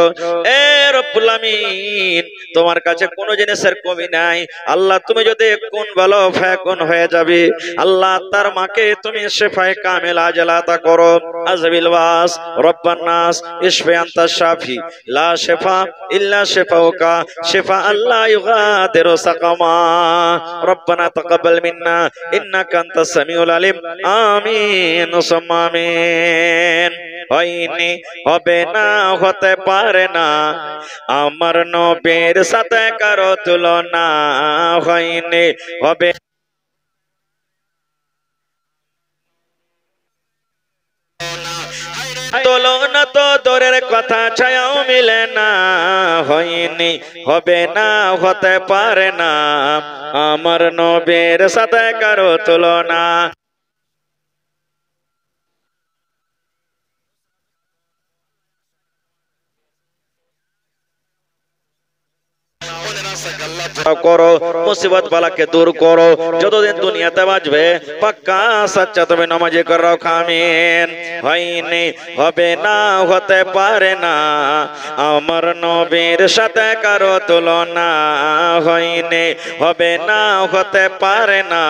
এ রব্বুল আলামিন, তোমার কাছে কোনো জিনিসের কমি নাই। আল্লাহ তুমি যদি কোন বলো ফায়াকুন হয়ে যাবে। আল্লাহ তার মাকে তুমি শিফায়ে কামিলা জেলাত করো। আজবিল ওয়াস রব্বান নাস ইশফি আনতা শাফি লা শিফা ইল্লা শিফাউকা শিফা আল্লাহ ইউগাদিরু সাকামা। রব্বানা তাকাব্বাল মিন্না ইন্নাকা আনতাস সামিউল আলিম। আমিন সুম্মা আমিন। হয়নি, হবে না, হতে পারে না আমার নবীর সাথে কারো তুলনা। হয়নি, হবে না। তোলন তো দূরের কথা ছায়াও মিলে না, হয়নি হবে না হতে পারে না, আমার নবীর সাথে কারো তুলনা। করো মুসিবত বালাকে দূর করো, যতদিন দুনিয়াতে বাঁচবে পাক্কা সচ্চা তুমি নামাজি করো কামিন। হয়নি হবে না হতে পারে না, আমার নবীর সাথে কারো তুলনা, হয়নি হবে না হতে পারে না,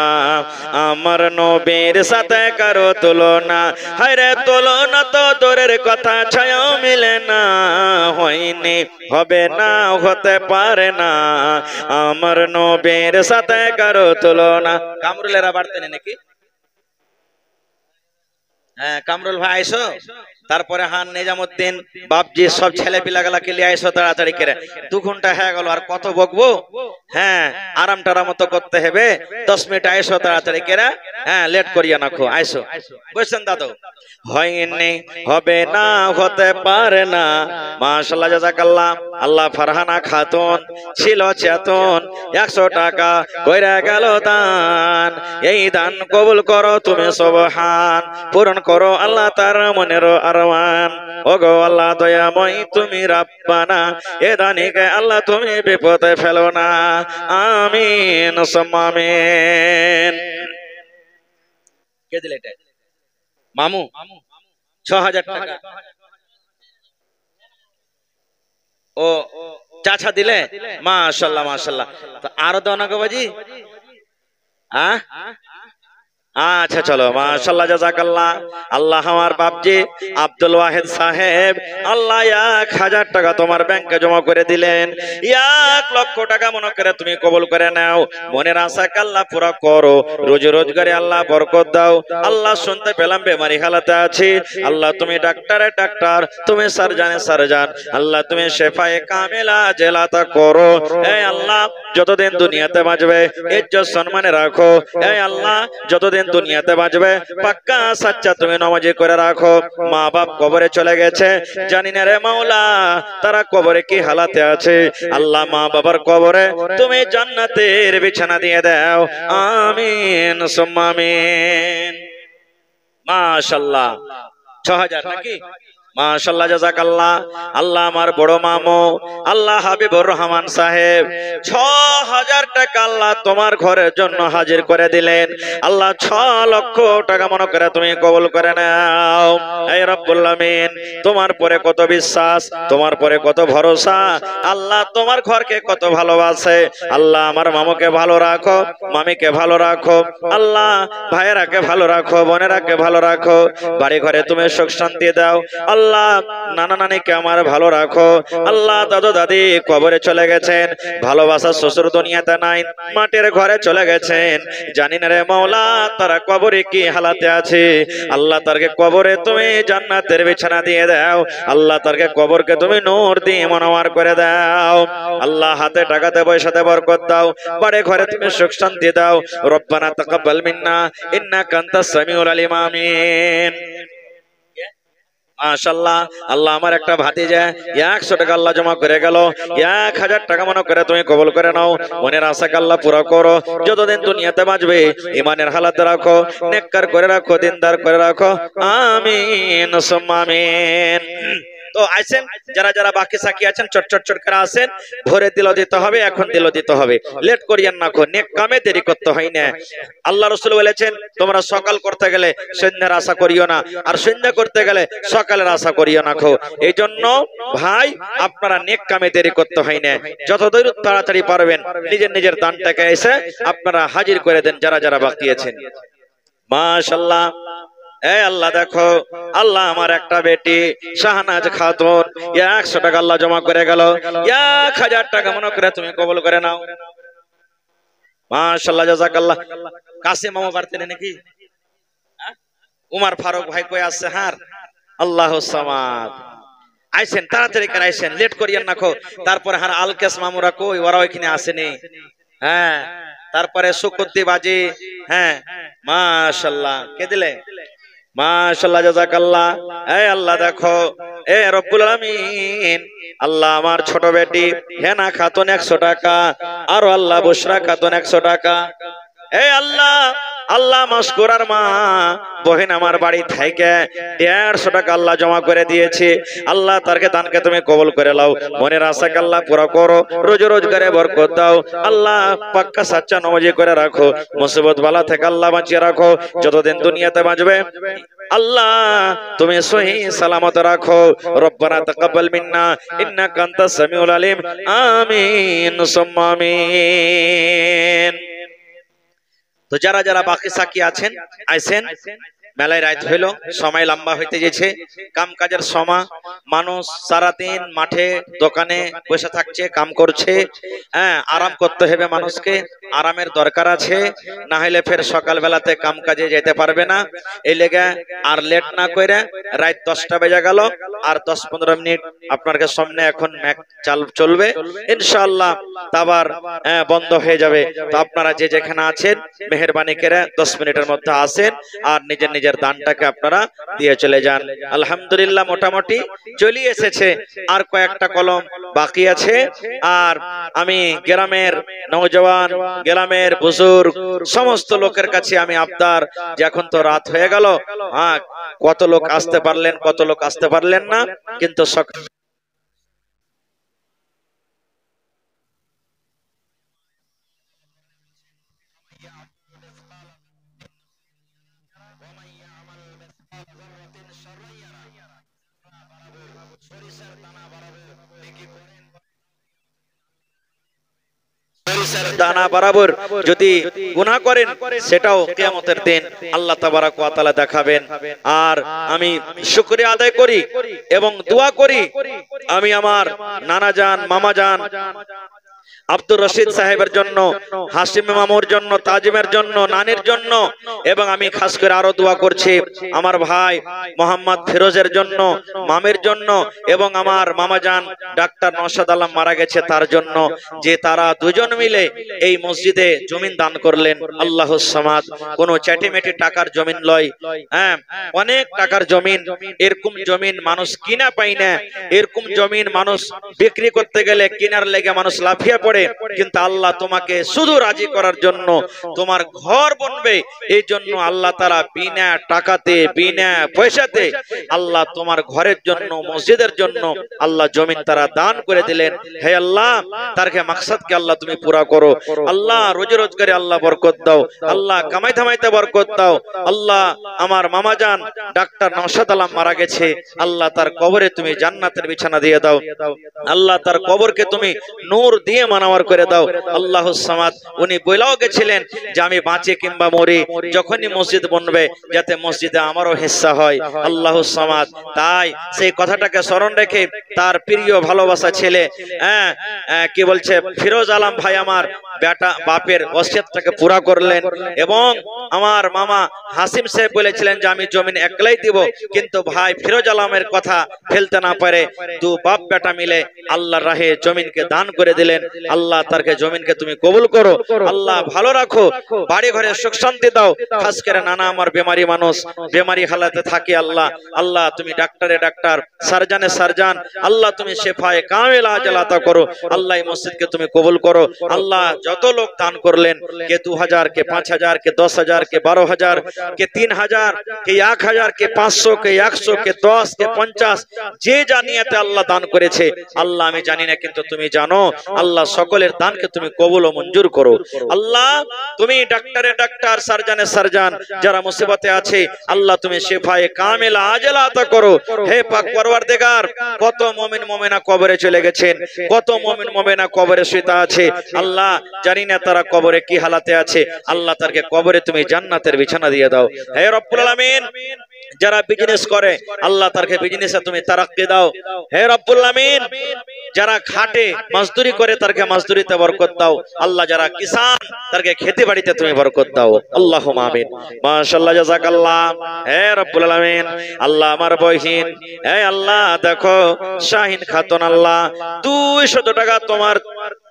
আমার নবীর সাথে কারো তুলনা। হায়রে তুলনা তো দূরের কথা ছায়াও মিলে না, হয়নি হবে না হতে পারে না, আমার নবীর সাথে কারো তুলনা। কামরুলেরা বাড়তেন নাকি? হ্যাঁ কামরুল ভাই আইসো, তারপরে হান নিজামুদ্দিন বাপজি সব ছেলে পিলাগুলাকে নিয়ে আইসো তাড়াতাড়ি করে। 2 ঘন্টা হয়ে গেল, আর কত বকবো? হ্যাঁ আরাম টারাম মতো করতে হবে, 10 মিনিট আইসো তাড়াতাড়ি করে। হ্যাঁ লেট করিয়া নাখো, আইসো। বুঝছেন দাদু? হয়নি হবে না হতে পারে না, মাশাআল্লাহ জাযাকাল্লাহ। আল্লাহ ফারহানা খাতুন ছিল চেতন, 100 টাকা কইরা গেল দান, এই দান কবুল করো তুমি সুবহান, পূরণ করো আল্লাহ তার মনের আরমান। ওগো আল্লাহ দয়াময় তুমি রাব্বানা, এ দানিকে আল্লাহ তুমি বিপদে ফেলো না, আমিন সুম্মা আমিন। কে দিলে এটা? মামু 6000 টাকা। ও চাচা দিলে, মাশাআল্লাহ মাশাআল্লাহ। তো আরো দাও না গো বাজি। আচ্ছা চলো, মাশাআল্লাহ জাযাকাল্লাহ। আল্লাহ আমার বাপজি আব্দুল ওয়াহিদ সাহেব আল্লাহ 1000 টাকা তোমার ব্যাংকে জমা করে দিলেন, 1 লক্ষ টাকা মনে করে তুমি কবুল করে নাও, মনের আশাকে আল্লাহ পুরা করো, রোজি রোজগারে আল্লাহ বরকত দাও। আল্লাহ শুনতে পেলাম বেমারি হালাতে আছি, আল্লাহ তুমি ডাক্তারে ডাক্তার, তুমি সারজানে সারজান, আল্লাহ তুমি শেফায়ে কামিলা জেলাতা করো। এই আল্লাহ যতদিন দুনিয়াতে বাঁচবে ইজ্জত সম্মানে রাখো, এই আল্লাহ যতদিন দুনিয়াতে বাঁচবে পাক্কা সাচ্চা তুমি নামাজি করে রাখো। মা বাপ কবরে চলে গেছে, জানি না রে মাওলা তারা কবরে কি হালাতে আছে, আল্লাহ মা বাবার কবরে তুমি জান্নাতের বিছানা দিয়ে দাও, আমিন সুম্মা আমিন। মাশাআল্লাহ 6000 নাকি? মাশাআল্লাহ জাযাকাল্লাহ। আল্লাহ আমার বড় মামু আল্লাহ হাবিবুর রহমান সাহেব 6000 টাকা আল্লাহ তোমার ঘরের জন্য হাজির করে দিলেন, আল্লাহ 6 লক্ষ টাকা মনে করে তুমি কবুল করে নাও। এই রব্বুল আমিন তোমার পরে কত বিশ্বাস, তোমার পরে কত ভরসা, আল্লাহ তোমার ঘরকে কত ভালোবাসে, আল্লাহ আমার মামুকে ভালো রাখো, মামিকে ভালো রাখো, আল্লাহ ভাইয়েরাকে ভালো রাখো, বোনেরাকে ভালো রাখো, বাড়ি ঘরে তুমি সুখ শান্তি দাও, আল্লাহ নানা নানিকে আমার ভালো রাখো, আল্লাহ দাদু দাদি কবরে চলে গেছেন, ভালোবাসার শ্বশুর দুনিয়াতে নাই, মাটির ঘরে চলে গেছেন, জানি না রে মাওলা তারা কবরে কি হালাতে আছে, আল্লাহ তারকে কবরে তুমি জান্নাতের বিছানা দিয়ে দাও, আল্লাহ তারকে কবরকে তুমি নূর দিয়ে মনোয়ার করে দাও, আল্লাহ হাতে টাকাতে পয়সাতে বরকত দাও, বাড়ি ঘরে তুমি সুখ শান্তি দাও। রব্বানা তাকাব্বাল মিন্না ইন্নাকা আনতাস সামিউল আলিম, আমিন। মাশাআল্লাহ। আল্লাহ আমার একটা ভাতিজা 100 টাকা আল্লাহ জমা করে গেল, 1000 টাকা মনে করে তুমি কবুল করে নাও, মনের আশাকে আল্লাহ পুরো করো, যতদিন দুনিয়াতে বাঁচবে ঈমানের হালাতে রাখো, নেককার করে রাখো, দিনদার করে রাখো, আমিন সুম্মা আমিন। তো আছেন যারা যারা বাকি সাকি আছেন চট চট চট করে আসেন, ভোরে দিল দিতে হবে, এখন দিল দিতে হবে, লেট করিয়েন না, নেক কামে দেরি করতে হয় না। আল্লাহ রাসূল বলেছেন তোমরা সকাল করতে গেলে সন্ধ্যার আশা করিও না, আর সন্ধ্যা করতে গেলে সকালের আশা করিও না। এই জন্য ভাই আপনারা নেক কামে দেরি করতে হয় না, যত তাড়াতাড়ি পারবেন নিজের নিজের দানটাকে এসে আপনারা হাজির করে দেন যারা যারা বাকি আছেন। মাশাআল্লাহ। এই আল্লাহ দেখো, আল্লাহ আমার একটা বেটি শাহনাজ খাতুন 100 টাকা আল্লাহ জমা করে গেল, 1000 টাকা মনে করে তুমি কবুল করে নাও। মাশাআল্লাহ জাযাকাল্লাহ। কাসিম মামা বাড়তেন নাকি? উমর ফারুক ভাই কই আছে? হার আল্লাহুস সামাদ। আইছেন তাড়াতাড়ি করে আইছেন, লেট করিয়েন না। তারপরে হার আলকেস মামুরা কই? ওরা ওইখানে আসেনি। হ্যাঁ তারপরে সুকুদ্দি বাজি। হ্যাঁ মাশাআল্লাহ। কে দিলে? মাশাআল্লাহ জাযাকাল্লাহ। এই আল্লাহ দেখো, এ রব্বুল আলামিন, আল্লাহ আমার ছোট বেটি হেনা খাতুন 100 টাকা, আর আল্লাহ বুশরা খাতুন 100 টাকা। এই আল্লাহ, আল্লাহ মাসকুরার মা বহিন আমার বাড়ি থেকে 150 টাকা আল্লাহ জমা করে দিয়েছে। আল্লাহ তারকে দানকে তুমি কবুল করে নাও, মনের আশাকে আল্লাহ পুরো করো, রোজ রোজগারে বরকত দাও আল্লাহ, পাক্কা সাচ্চা নামাজি করে রাখো, মুসিবত বালা থেকে আল্লাহ বাঁচিয়ে রাখো, যতদিন দুনিয়াতে বাঁচবে আল্লাহ তুমি সহি সালামত রাখো। রব্বানা তাকাব্বাল মিন্না ইন্নাকা আনতাস সামিউল আলিম। আমিন সুম্মা আমিন। তো যারা যারা বাকি সাকি আছেন আইছেন, মেলায় রাত হইল, সময় লম্বা হইতে গেছে, কাম কাজের সময়, মানুষ সারাদিন মাঠে দোকানে বসে থাকছে, কাম করছে, হ্যাঁ আরাম করতে হবে, মানুষকে আরামের দরকার আছে, না হলে ফের সকাল বেলাতে কাম কাজে যেতে পারবে না। এই লেগে আর লেট না করে রাত 10টা বেজে গেল, আর 10-15 মিনিট আপনার সামনে এখন ম্যাচ চলবে ইনশাআল্লাহ, তারপর বন্ধ হয়ে যাবে। তো আপনারা যে যেখানে আছেন মেহেরবানি করে 10 মিনিটের মধ্যে আসেন আর নিজের নিজের দানটাকে আপনারা দিয়ে চলে যান। আলহামদুলিল্লাহ মোটামুটি চলে এসেছে, আর কয়েকটা কলম বাকি আছে। আর আমি গ্রামের নওজওয়ান, গ্রামের বুজুর্গ সমস্ত লোকের কাছে আমি আবদার, যে এখন তো রাত হয়ে গেল, কত লোক আসতে পারলেন কত লোক আসতে পারলেন না, কিন্তু দানা বরাবর যদি গুনাহ করেন সেটাও কিয়ামতের দিন আল্লাহ তাবারক ওয়া তাআলা দেখাবেন। আর আমি শুকরিয়া আদায় করি এবং দোয়া করি, আমি আমার নানা জান, মামা জান আব্দুর রশিদ সাহেবের জন্য, হাসিম মামুর জন্য, তাজিমের জন্য, নানির জন্য, এবং আমি খাস করে আরো দোয়া করছি আমার ভাই মোহাম্মদ ফিরোজের জন্য, মামের জন্য, এবং আমার মামাজান ডাক্তার নওশাদ আলম মারা গেছে তার জন্য, যে তারা দুজন মিলে এই মসজিদে জমিন দান করলেন। আল্লাহুস সামাদ। কোনো চ্যাটিমেটি টাকার জমিন লয়, হ্যাঁ অনেক টাকার জমিন, এরকম জমিন মানুষ কিনা পায় না, এরকম জমিন মানুষ বিক্রি করতে গেলে কিনার লেগে মানুষ লাফিয়ে পড়ে, কিন্তু আল্লাহ তোমাকে শুধু রাজি করার জন্য তোমার ঘর বনবে, এই জন্য আল্লাহ তাআলা বিনা টাকাতে বিনা পয়সাতে আল্লাহ তোমার ঘরের জন্য, মসজিদের জন্য আল্লাহ জমিন তারা দান করে দিলেন। হে আল্লাহ, তারকে মাকসাদকে আল্লাহ তুমি পুরা করো, আল্লাহ রোজি রোজগারে আল্লাহ বরকত দাও, আল্লাহ কামাই ধামাইতে বরকত দাও। আল্লাহ আমার মামা জান ডাক্তার নওশাদ আলম মারা গেছে, আল্লাহ তার কবরে তুমি জান্নাতের বিছানা দিয়ে দাও, আল্লাহ তার কবরকে তুমি নূর দিয়ে মানাওয়ার করে দাও। আল্লাহুস সামাদ। উনি বলেও গেছিলেন যে আমি বাঁচে কিংবা মরি, যখনই মসজিদ বনবে যাতে মসজিদে আমারও হিস্সা হয়। আল্লাহুস সামাদ। তাই সেই কথাটাকে স্মরণ রেখে তার প্রিয় ভালোবাসা ছেলে, কি বলছে, ফিরোজ আলম ভাই আমার বেটা বাপের ওসিয়তটাকে পুরা করলেন, এবং আমার মামা হাসিম সাহেব বলেছিলেন যে আমি জমিন একলাই দিব, কিন্তু ভাই ফিরোজ আলমের কথা ফেলতে না পারে দু বাপ বেটা মিলে আল্লাহর রাহে জমিনকে দান করে দিলেন। আল্লাহ তারকে জমিনকে তুমি কবুল করো, আল্লাহ ভালো রাখো, বাড়ি ঘরে সুখ শান্তি দাও। খাস করে নানা আমার বেমারি মানুষ, বেমারি হালাতে থাকে, আল্লাহ আল্লাহ তুমি ডাক্তারে ডাক্তার, সার্জানে সার্জান, আল্লাহ তুমি শেফায়ে কামিল আজল আতা করো। আল্লাহ এই মসজিদকে তুমি কবুল করো। আল্লাহ যত লোক দান করলেন, কে 2000, কে 5000, কে 10000, কে 12000, কে 3000, কে 1000, কে 500, কে 100, কে 10, কে 50, যে জানিয়াতে আল্লাহ দান করেছে আল্লাহ আমি জানি না, কিন্তু তুমি জানো। আল্লাহ সকলের দানকে তুমি কবুল ও মঞ্জুর করো। আল্লাহ তুমি ডাক্তারে ডাক্তার, সার্জানে সার্জান, যারা মুসিবতে আছে আল্লাহ তুমি শেফায়ে কামিলা আজলা আতা করো। হে পাক পরওয়ারদিগার, কত মুমিন মুমিনা কবরে চলে গেছেন, কত মুমিন মুমিনা কবরে শুয়ে আছে, আল্লাহ জানি না তারা কবরে কি হালাতে আছে, আল্লাহ তারকে কবরে তুমি জান্নাতের বিছানা দিয়ে দাও। হে রব্বুল আলামিন, যারা বিজনেস করে আল্লাহ তারকে বিজনেসে তুমি তারাক্কি দাও। হে রব্বুল আলামিন, যারা খাটে মজদুরি করে তারকে মজদুরিতে বরকত দাও। আল্লাহ যারা কিসান তারকে খেতে বাড়িতে তুমি বরকত দাও। আল্লাহুম্মা আমিন। মাশাআল্লাহ, জাযাকাল্লাহ। হে রব্বুল আলামিন, আল্লাহ আমার বহিন, হে আল্লাহ দেখো শাহিন খাতুন, আল্লাহ 200 টাকা তোমার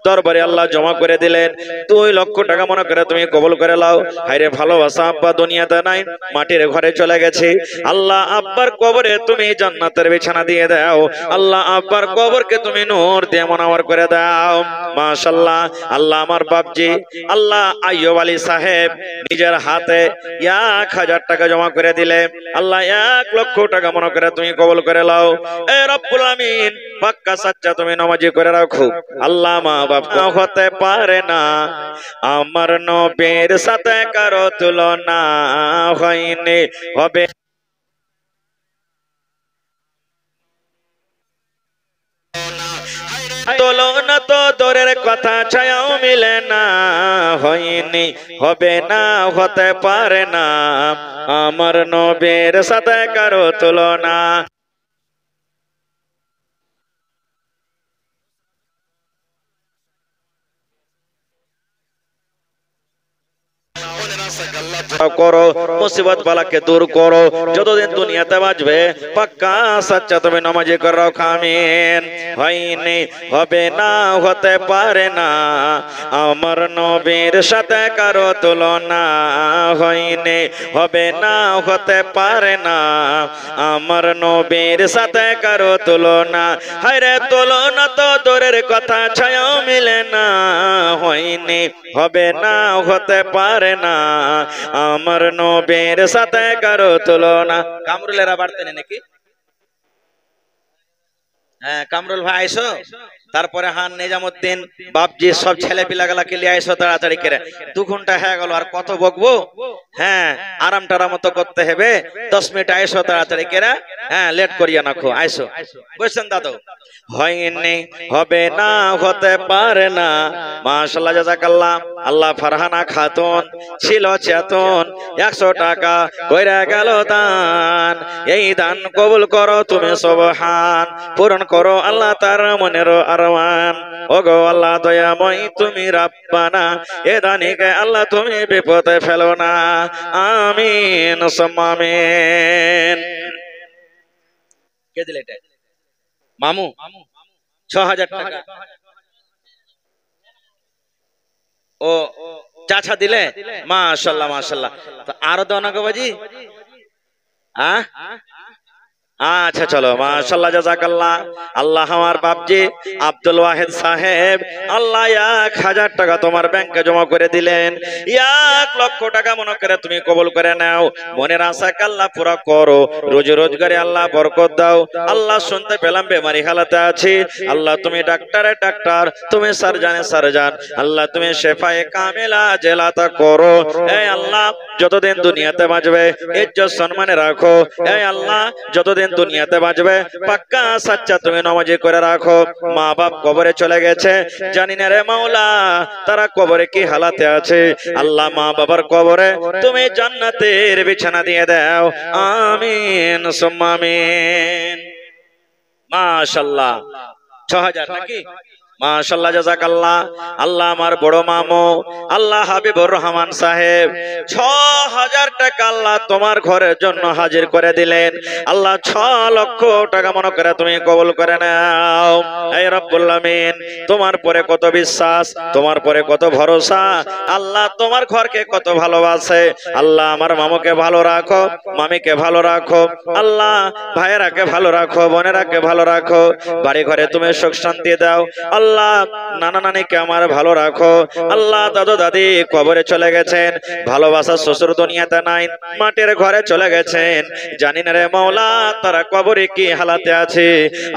দরবারে আল্লাহ জমা করে দিলেন। 2 লক্ষ টাকা মনে করে তুমি কবুল করে নাও। হায়রে ভালোবাসা আব্বা দুনিয়াতে নাই, মাটির ঘরে চলে গেছে। আল্লাহ আব্বার কবরে তুমি জান্নাতের বিছানা দিয়ে দাও। আল্লাহ আব্বার কবরকে তুমি নূর দিয়ে মুনাওয়ার করে দাও। মাশাআল্লাহ। আল্লাহ আমার বাপজি আল্লাহ আইয়ুব আলী সাহেব নিজের হাতে 1000 টাকা জমা করে দিলে। আল্লাহ 1 লক্ষ টাকা মনে করে তুমি কবুল করে নাও। এ রব্বুল আমিন পাক্কা সাচ্চা তুমি নামাজি করে রাখো। আল্লাহ মা বাপ হতে পারে না, আমার নবীর সাথে কারো তুলনা হয়নি, হবে তুলনা তো দূরের কথা, ছায়াও মিলে না, হয়নি হবে না হতে পারে না, আমার নবীর সাথে কারো তুলনা। করো মুসিবত বালাকে দূর করো, যতদিন দুনিয়াতে বাঁচবে পাক্কা সাচ্চা তুমি নামাজি করে রাখো। আমিন। হয়নি হবে না হতে পারে না, আমার নবীর সাথে কারো তুলনা, হয়নি হবে না হতে পারে না, আমার নবীর সাথে কারো তুলনা। হায়রে তুলনা তো দূরের কথা, ছায়াও মিলে না, হয়নি হবে না হতে পারে না, আমার নবীর সাথে কারো তুলনা। কামরুলেরা বাড়তে নেই নাকি? হ্যাঁ কামরুল ভাই আইসো, তারপরে হান নিজামুদ্দিন বাপজি সব ছেলে পিলাগুলাকে নিয়ে আইসো তাড়াতাড়ি করে। 2 ঘন্টা হয়ে গেল, আর কত বকবো? হ্যাঁ আরাম টারাম মতো করতে হবে। 10 মিনিট আইসো তাড়াতাড়ি করে, হ্যাঁ লেট করিয়া নাখো, আইসো। বুঝছেন দাদু? হয়নি হবে না হতে পারে না। মাশাআল্লাহ জাযাকাল্লাহ। আল্লাহ ফারহানা খাতুন ছিল চেতন, 100 টাকা কইরা গেল দান। এই দান কবুল করো তুমি সুবহান, পূরণ করো আল্লাহ তার মনের আরমান। ওগো আল্লাহ দয়াময় তুমি রাব্বানা, এ দানিকে আল্লাহ তুমি বিপদে ফেলো না। আমিন সুম্মা আমিন। কে দিলে এটা? মামু 6000 টাকা। ও চাচা দিলে? মাশাআল্লাহ মাশাআল্লাহ। তো আরো দাও না গো বাজি। আচ্ছা চলো মাশাআল্লাহ জাযাকাল্লাহ। আল্লাহ আমার বাপজি আব্দুল ওয়াহিদ সাহেব আল্লাহ 1000 টাকা তোমার ব্যাংকে জমা করে দিলেন। 1 লক্ষ টাকা মনে করে তুমি কবুল করে নাও। মনের আশা আল্লাহ পুরো করো, রোজি রোজগারে আল্লাহ বরকত দাও। আল্লাহ শুনতে পেলাম বেমারি হালাতে আছি, আল্লাহ তুমি ডাক্তারে ডাক্তার, তুমি সার্জনে সার্জন, আল্লাহ তুমি শেফায়ে কামিলা জেলাতা করো। এই আল্লাহ যতদিন দুনিয়াতে বাঁচবে ইজ্জত সম্মানে রাখো। এই আল্লাহ যতদিন দুনিয়াতে বাঁচবে পাক্কা সাচ্চা তুমি নামাজি করে রাখো। মা বাপ কবরে চলে গেছে, জানি না রে মাওলা তারা কবরে কি হালাতে আছে। আল্লাহ মা বাবার কবরে তুমি জান্নাতের বিছানা দিয়ে দাও। আমিন সুম্মা আমিন। মাশাআল্লাহ 6000 নাকি? মাশাআল্লাহ জাযাকাল্লাহ। আল্লাহ আমার বড় মামু আল্লাহ হাবিবুর রহমান সাহেব 6000 টাকা আল্লাহ তোমার ঘরের জন্য হাজির করে দিলেন। আল্লাহ 6 লক্ষ টাকা মনে করে তুমি কবুল করে নাও। হে রব্বুল আমিন তোমার পরে কত বিশ্বাস, তোমার পরে কত ভরসা, আল্লাহ তোমার ঘরকে কত ভালোবাসে। আল্লাহ আমার মামুকে ভালো রাখো, মামিকে ভালো রাখো, আল্লাহ ভাইয়েরাকে ভালো রাখো, বোনেরাকে ভালো রাখো, বাড়ি ঘরে তুমি সুখ শান্তি দাও। আল্লাহ নানা নানিকে আমার ভালো রাখো। আল্লাহ দাদু দাদি কবরে চলে গেছেন, ভালোবাসা শ্বশুর দুনিয়াতে নাই, মাটির ঘরে চলে গেছেন, জানি না রে মাওলা তারা কবরে কি হালাতে আছে।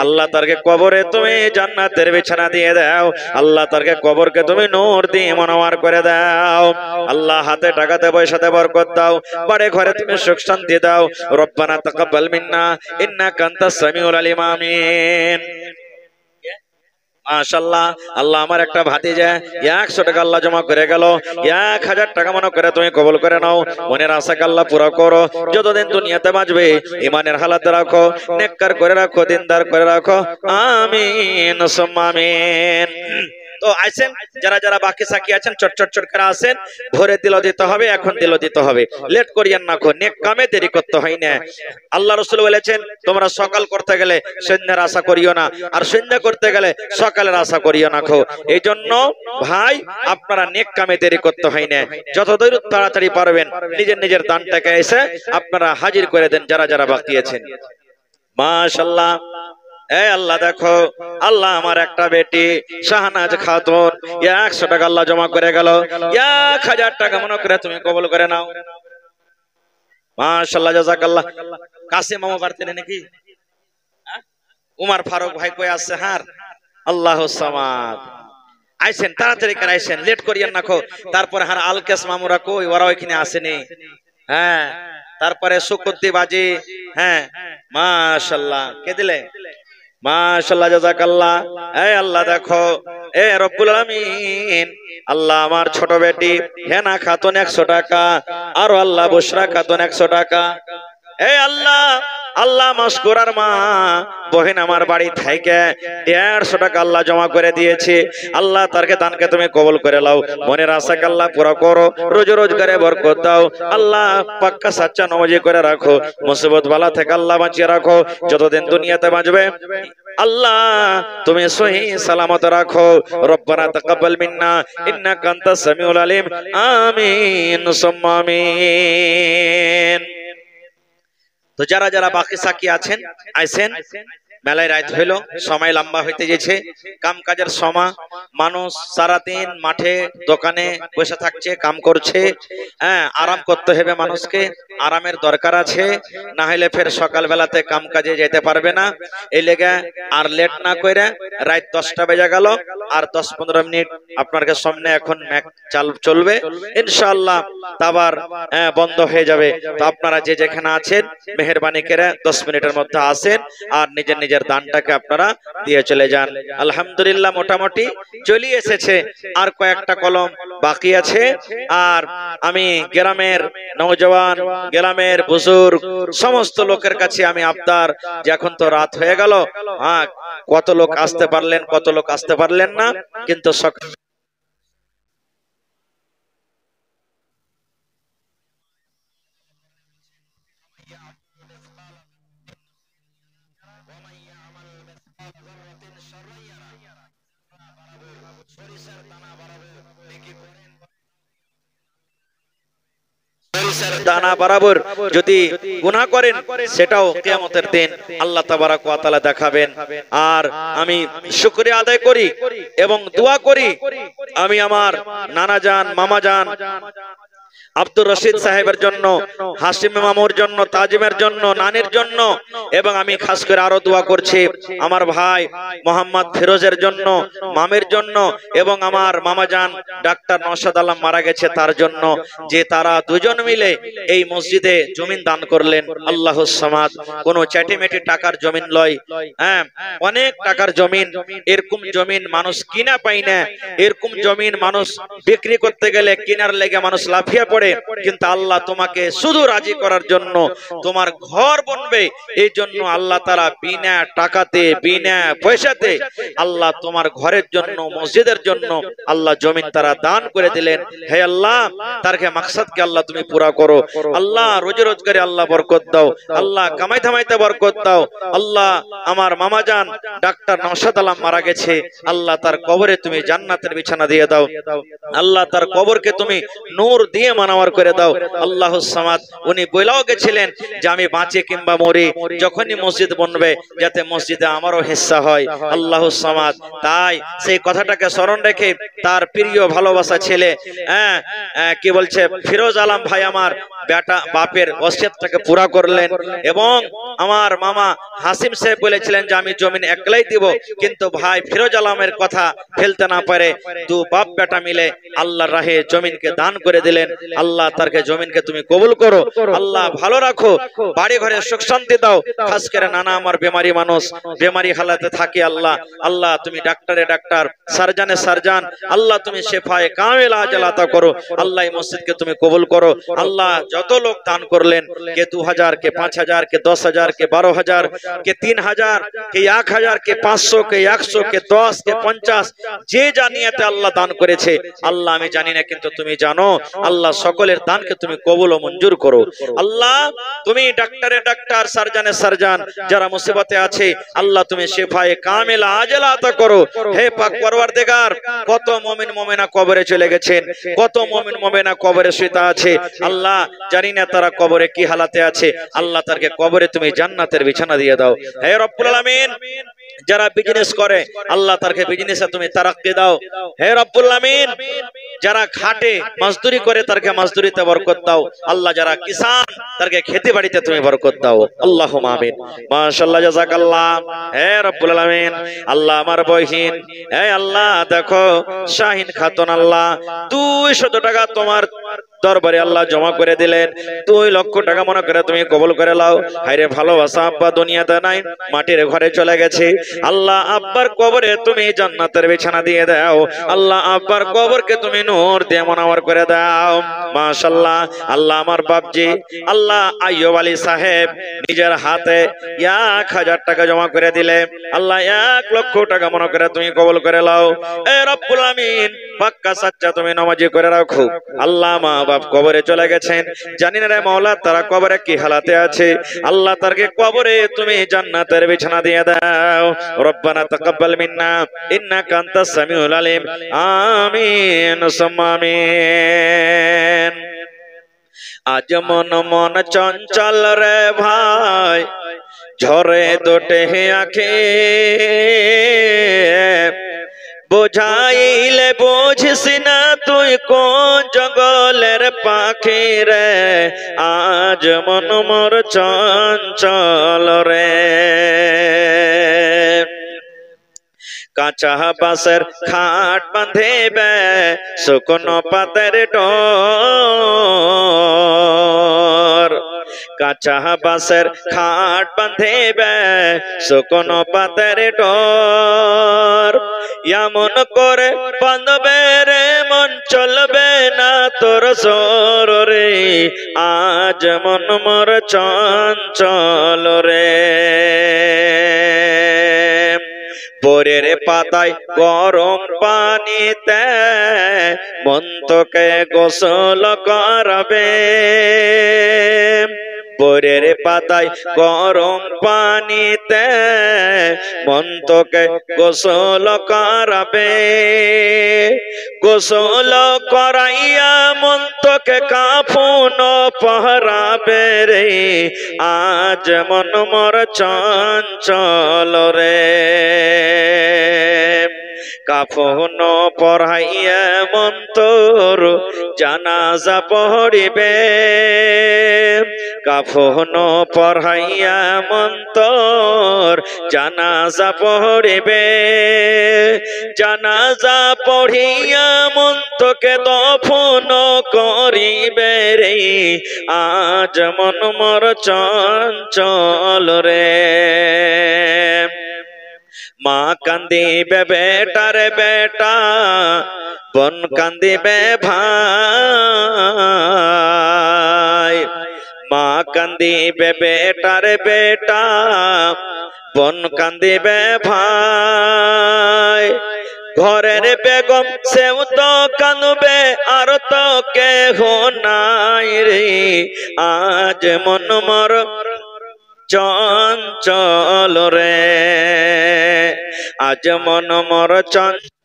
আল্লাহ তারকে কবরে তুমি জান্নাতের বিছানা দিয়ে দাও। আল্লাহ তারকে কবরকে তুমি নূর দিয়ে মুনাওয়ার করে দাও। আল্লাহ হাতে টাকাতে পয়সাতে বরকত দাও, বাড়ি ঘরে তুমি সুখ শান্তি দাও। রব্বানা তাকাব্বাল মিন্না ইন্নাকা আনতাস সামিউল আলিম। আমিন। মাশাআল্লাহ। আল্লাহ আমার একটা ভাতিজা 100 টাকা আল্লাহ জমা করে গেল। 1000 টাকা মনে করে তুমি কবুল করে নাও। মনের আশাকে আল্লাহ পুরো করো, যতদিন দুনিয়াতে বাঁচবে ঈমানের হালাতে রাখো, নেককার করে রাখো, দিনদার করে রাখো। আমিন সুম্মা আমিন। তো আইছেন যারা যারা বাকি সাকি আছেন চট চট চট করে আসেন, ভোরে দিল দিতে হবে, এখন দিল দিতে হবে, লেট করিয়েন না, নেক কামে দেরি করতে হয় না। আল্লাহ রাসূল বলেছেন তোমরা সকাল করতে গেলে সন্ধ্যার আশা করিও না, আর সন্ধ্যা করতে গেলে সকালের আশা করিও না। এই জন্য ভাই আপনারা নেক কামে দেরি করতে হয় না, যত দূর তাড়াতাড়ি পারবেন নিজের নিজের দানটাকে এসে আপনারা হাজির করে দেন যারা যারা বাকি আছেন। মাশাআল্লাহ। এই আল্লাহ দেখো, আল্লাহ আমার একটা বেটি শাহনাজ খাতুন 100 টাকা আল্লাহ জমা করে গেল, 1000 টাকা মনে করে তুমি কবুল করে নাও। মাশাআল্লাহ, জাযাকাল্লাহ। কাসিম মামা বাড়তে নাকি উমর ফারুক ভাই কই আছে? হার আল্লাহুস সামাদ। আইছেন তাড়াতাড়ি করে আইছেন, লেট করিয়েন না। তারপরে হার আলকেস মামুরা কই? ওরা ওইখানে আসেনি। হ্যাঁ, তারপরে সুকুদ্দি বাজি। হ্যাঁ মাশাআল্লাহ, কে দিলে? মাশাআল্লাহ, জাযাকাল্লাহ। এই আল্লাহ দেখো, এ রব্বুল আলামিন, আল্লাহ আমার ছোট বেটি হেনা খাতুন 100 টাকা, আর আল্লাহ বুশরা খাতুন 100 টাকা। এই আল্লাহ, আল্লাহ মাসকুরার মা বহেন আমার বাড়ি থেকে 150 টাকা আল্লাহ জমা করে দিয়েছে। আল্লাহ তারকে দানকে তুমি কবুল করে লাও, মনের আশাকে আল্লাহ পুরো করো, রোজ রোজগারে বরকত দাও। আল্লাহ পাক্কা সাচ্চা নমাজি করে রাখো, মুসিবত বালা থেকে আল্লাহ বাঁচিয়ে রাখো, যতদিন দুনিয়াতে বাঁচবে আল্লাহ তুমি সহি সালামত রাখো। রব্বানা তাকাব্বাল মিন্না ইন্নাকা আনতাস সামিউল আলিম। আমিন সুম্মা আমিন। তো যারা যারা বাকি সাকি আছেন আইছেন, মেলায় রাত হইল, সময় লম্বা হইতে যাচ্ছে, কাম কাজের সময়, মানুষ সারাদিন মাঠে দোকানে বসে থাকছে, কাম করছে। হ্যাঁ, আরাম করতে হবে, মানুষকে আরামের দরকার আছে, না হলে ফের সকাল বেলাতে কাম কাজে যেতে পারবে না। এই লেগে আর লেট না করে রাত 10টা বেজে গেল, আর 10-15 মিনিট আপনার সামনে এখন ম্যাচ চলবে ইনশাআল্লাহ, তারপর বন্ধ হয়ে যাবে। তো আপনারা যে যেখানে আছেন মেহেরবানি করে 10 মিনিটের মধ্যে আসেন, আর নিজের নিজের দানটাকে আপনারা দিয়ে চলে যান। আলহামদুলিল্লাহ মোটামুটি চলে এসেছে, আর কয়েকটা কলম বাকি আছে। আর আমি গ্রামের নওজওয়ান, গ্রামের বুজুর্গ সমস্ত লোকের কাছে আমি আবদার, যে এখন তো রাত হয়ে গেল, কত লোক আসতে পারলেন, কত লোক আসতে পারলেন না, কিন্তু দানা বরাবর যদি গুনাহ করেন সেটাও কিয়ামতের দিন আল্লাহ তাবারক ওয়া তাআলা দেখাবেন। আর আমি শুকরিয়া আদায় করি এবং দোয়া করি, আমি আমার নানা জান, মামা জান আব্দুর রশিদ সাহেবের জন্য, হাসিম মামুর জন্য, তাজিমের জন্য, নানির জন্য, এবং আমি খাস করে আরো দোয়া করছি আমার ভাই মোহাম্মদ ফিরোজের জন্য, মামের জন্য, এবং আমার মামাজান ডাক্তার নওশাদ আলম মারা গেছে তার জন্য, যে তারা দুজন মিলে এই মসজিদে জমিন দান করলেন। আল্লাহুস সামাদ। কোন চ্যাটিমেটি টাকার জমিন লয়, হ্যাঁ অনেক টাকার জমিন। এরকম জমিন মানুষ কিনা পায় না, এরকম জমিন মানুষ বিক্রি করতে গেলে কিনার লেগে মানুষ লাফিয়ে পড়ে, কিন্তু আল্লাহ তোমাকে শুধু রাজি করার জন্য তোমার ঘর বনবে, এই জন্য আল্লাহ তাআলা বিনা টাকাতে, বিনা পয়সাতে আল্লাহ তোমার ঘরের জন্য, মসজিদের জন্য আল্লাহ জমিন তারা দান করে দিলেন। হে আল্লাহ, তারকে মাকসাদকে আল্লাহ তুমি পুরা করো। আল্লাহ রোজি রোজগারে আল্লাহ বরকত দাও, আল্লাহ কামাই ধামাইতে বরকত দাও। আল্লাহ আমার মামা জান ডাক্তার নওশাদ আলম মারা গেছে, আল্লাহ তার কবরে তুমি জান্নাতের বিছানা দিয়ে দাও, আল্লাহ তার কবরকে তুমি নূর দিয়ে মানাওয়ার করে দাও। আল্লাহুস সামাদ। উনি বলেও গেছিলেন যে আমি বাঁচে কিংবা মরি, যখনই মসজিদ বনবে যাতে মসজিদে আমারও হিস্সা হয়। আল্লাহুস সামাদ। তাই সেই কথাটাকে স্মরণ রেখে তার প্রিয় ভালোবাসা ছেলে, কি বলছে, ফিরোজ আলম ভাই আমার বেটা বাপের ওসিয়তটাকে পুরা করলেন, এবং আমার মামা হাসিম সাহেব বলেছিলেন যে আমি জমিন একলাই দিব, কিন্তু ভাই ফিরোজ আলমের কথা ফেলতে না পারে দু বাপ বেটা মিলে আল্লাহর রাহে জমিনকে দান করে দিলেন। আল্লাহ তারকে জমিনকে তুমি কবুল করো, আল্লাহ ভালো রাখো, বাড়ি ঘরে সুখ শান্তি দাও। খাস করে নানা আমার বেমারি মানুষ বেমারি হালাতে থাকে, আল্লাহ আল্লাহ তুমি ডাক্তারে ডাক্তার, সার্জানে সার্জান, আল্লাহ তুমি শেফায়ে কামিল আজল আতা করো। আল্লাহ এই মসজিদকে তুমি কবুল করো। আল্লাহ যত লোক দান করলেন, কে 2000, কে 5000, কে 10,000, কে 12,000, কে 3000, কে 1000, কে 500, কে 100, কে 10, কে 50, যে জানিয়াতে আল্লাহ দান করেছে, আল্লাহ আমি জানি না কিন্তু তুমি জানো। আল্লাহ সকলের দানকে তুমি কবুল ও মঞ্জুর করো। আল্লাহ তুমি ডাক্তারে ডাক্তার, সার্জানে সার্জান, যারা মুসিবতে আছে, আল্লাহ তুমি শেফায়ে কামিল আজল আতা করো। হে পাক পরওয়ারদিগার, কত মুমিন মুমিনা কবরে চলে গেছেন, কত মুমিন মুমিনা কবরে শুয়ে আছে, আল্লাহ জানি না তারা কবরে কি হালাতে আছে, আল্লাহ তারকে কবরে তুমি জান্নাতের বিছানা দিয়ে দাও। হে রব্বুল আলামিন, যারা বিজনেস করে, আল্লাহ তারকে বিজনেসে তুমি তারাক্কি দাও। হে রব্বুল আলামিন, যারা খাটে মজদুরি করে, তারকে মজদুরিতে বরকত দাও। আল্লাহ যারা কিসান, তারকে খেতে বাড়িতে তুমি বরকত দাও। আল্লাহুম্মা আমিন। মাশাআল্লাহ, জাযাকাল্লাহ। হে রব্বুল আলামিন, আল্লাহ আমার বহিন, হে আল্লাহ দেখো শাহিন খাতুন, আল্লাহ 200 টাকা তোমার দরবারে আল্লাহ জমা করে দিলেন। 2 লক্ষ টাকা মনে করে তুমি কবুল করে লাও। হায়রে ভালোবাসা আব্বা দুনিয়াতে নাই, মাটির ঘরে চলে গেছে। আল্লাহ আব্বার কবরে তুমি জান্নাতের বিছানা দিয়ে দাও। আল্লাহ আব্বার কবরকে তুমি নূর দিয়ে মুনাওয়ার করে দাও। মাশাআল্লাহ। আল্লাহ আমার বাপজি আল্লাহ আইয়ুব আলী সাহেব নিজের হাতে 1000 টাকা জমা করে দিলে। আল্লাহ 1 লক্ষ টাকা মনে করে তুমি কবুল করে লাও। এ রব্বুল আমিন, পাক্কা সাচ্চা তুমি নামাজি করে রাখো। আল্লাহ মা বাপ কবরে চলে গেছেন, জানি না রে মাওলা তারা কবরে কি হালাতে আছে, আল্লাহ তারকে কবরে তুমি জান্নাতের বিছানা দিয়ে দাও। রব্বানা তাকাব্বাল মিন্না ইন্নাকা আনতাস সামিউল আলিম। আমিন সুম্মা আমিন। আজ মন চঞ্চল রে ভাই, ঝরে দোটে আঁখে, বোঝাইলে বুঝিস না তুই কোন জঙ্গলের পাখি রে, আজ মন মোর চঞ্চল রে। কাঁচা বাঁশের খাট বাঁধিবে, শুকনো পাতের ডোর, কাঁচা বাঁশের খাট বাঁধিবে, শুকনো পাতের ডোর। এমন করে বাঁধবে রে মন চলবে না তোর সর রে, আজ মন মোর চঞ্চল রে। বোরের পাতায় গরম পানিতে মন তোকে গোসল করাবে, বোরের পাতায় গরম পানিতে মন তোকে গোসল করাবে। গোসল করাইয়া মন তোকে কাফন পহরাবে রে, আজ মন মোর চঞ্চল রে। কাফন পড়াইয়া মন তোর জানাজা পড়িবে, কাফন পড়াইয়া মন তোর জানাজা পড়িবে। জানাজা পড়িয়া মন তোকে দফন করিবে রে, আজ মন মোর চঞ্চল রে। মা কান্দিবে বেটার বেটা, বোন কান্দিবে ভাই, মা কান্দিবে বেটার বেটা, বোন কান্দিবে ভাই। ঘরের বেগম সেও তো কাঁদবে, আর তো কেহ নাই রে, আজ মন মোর চঞ্চল রে, আজ মন মোর চঞ্চল।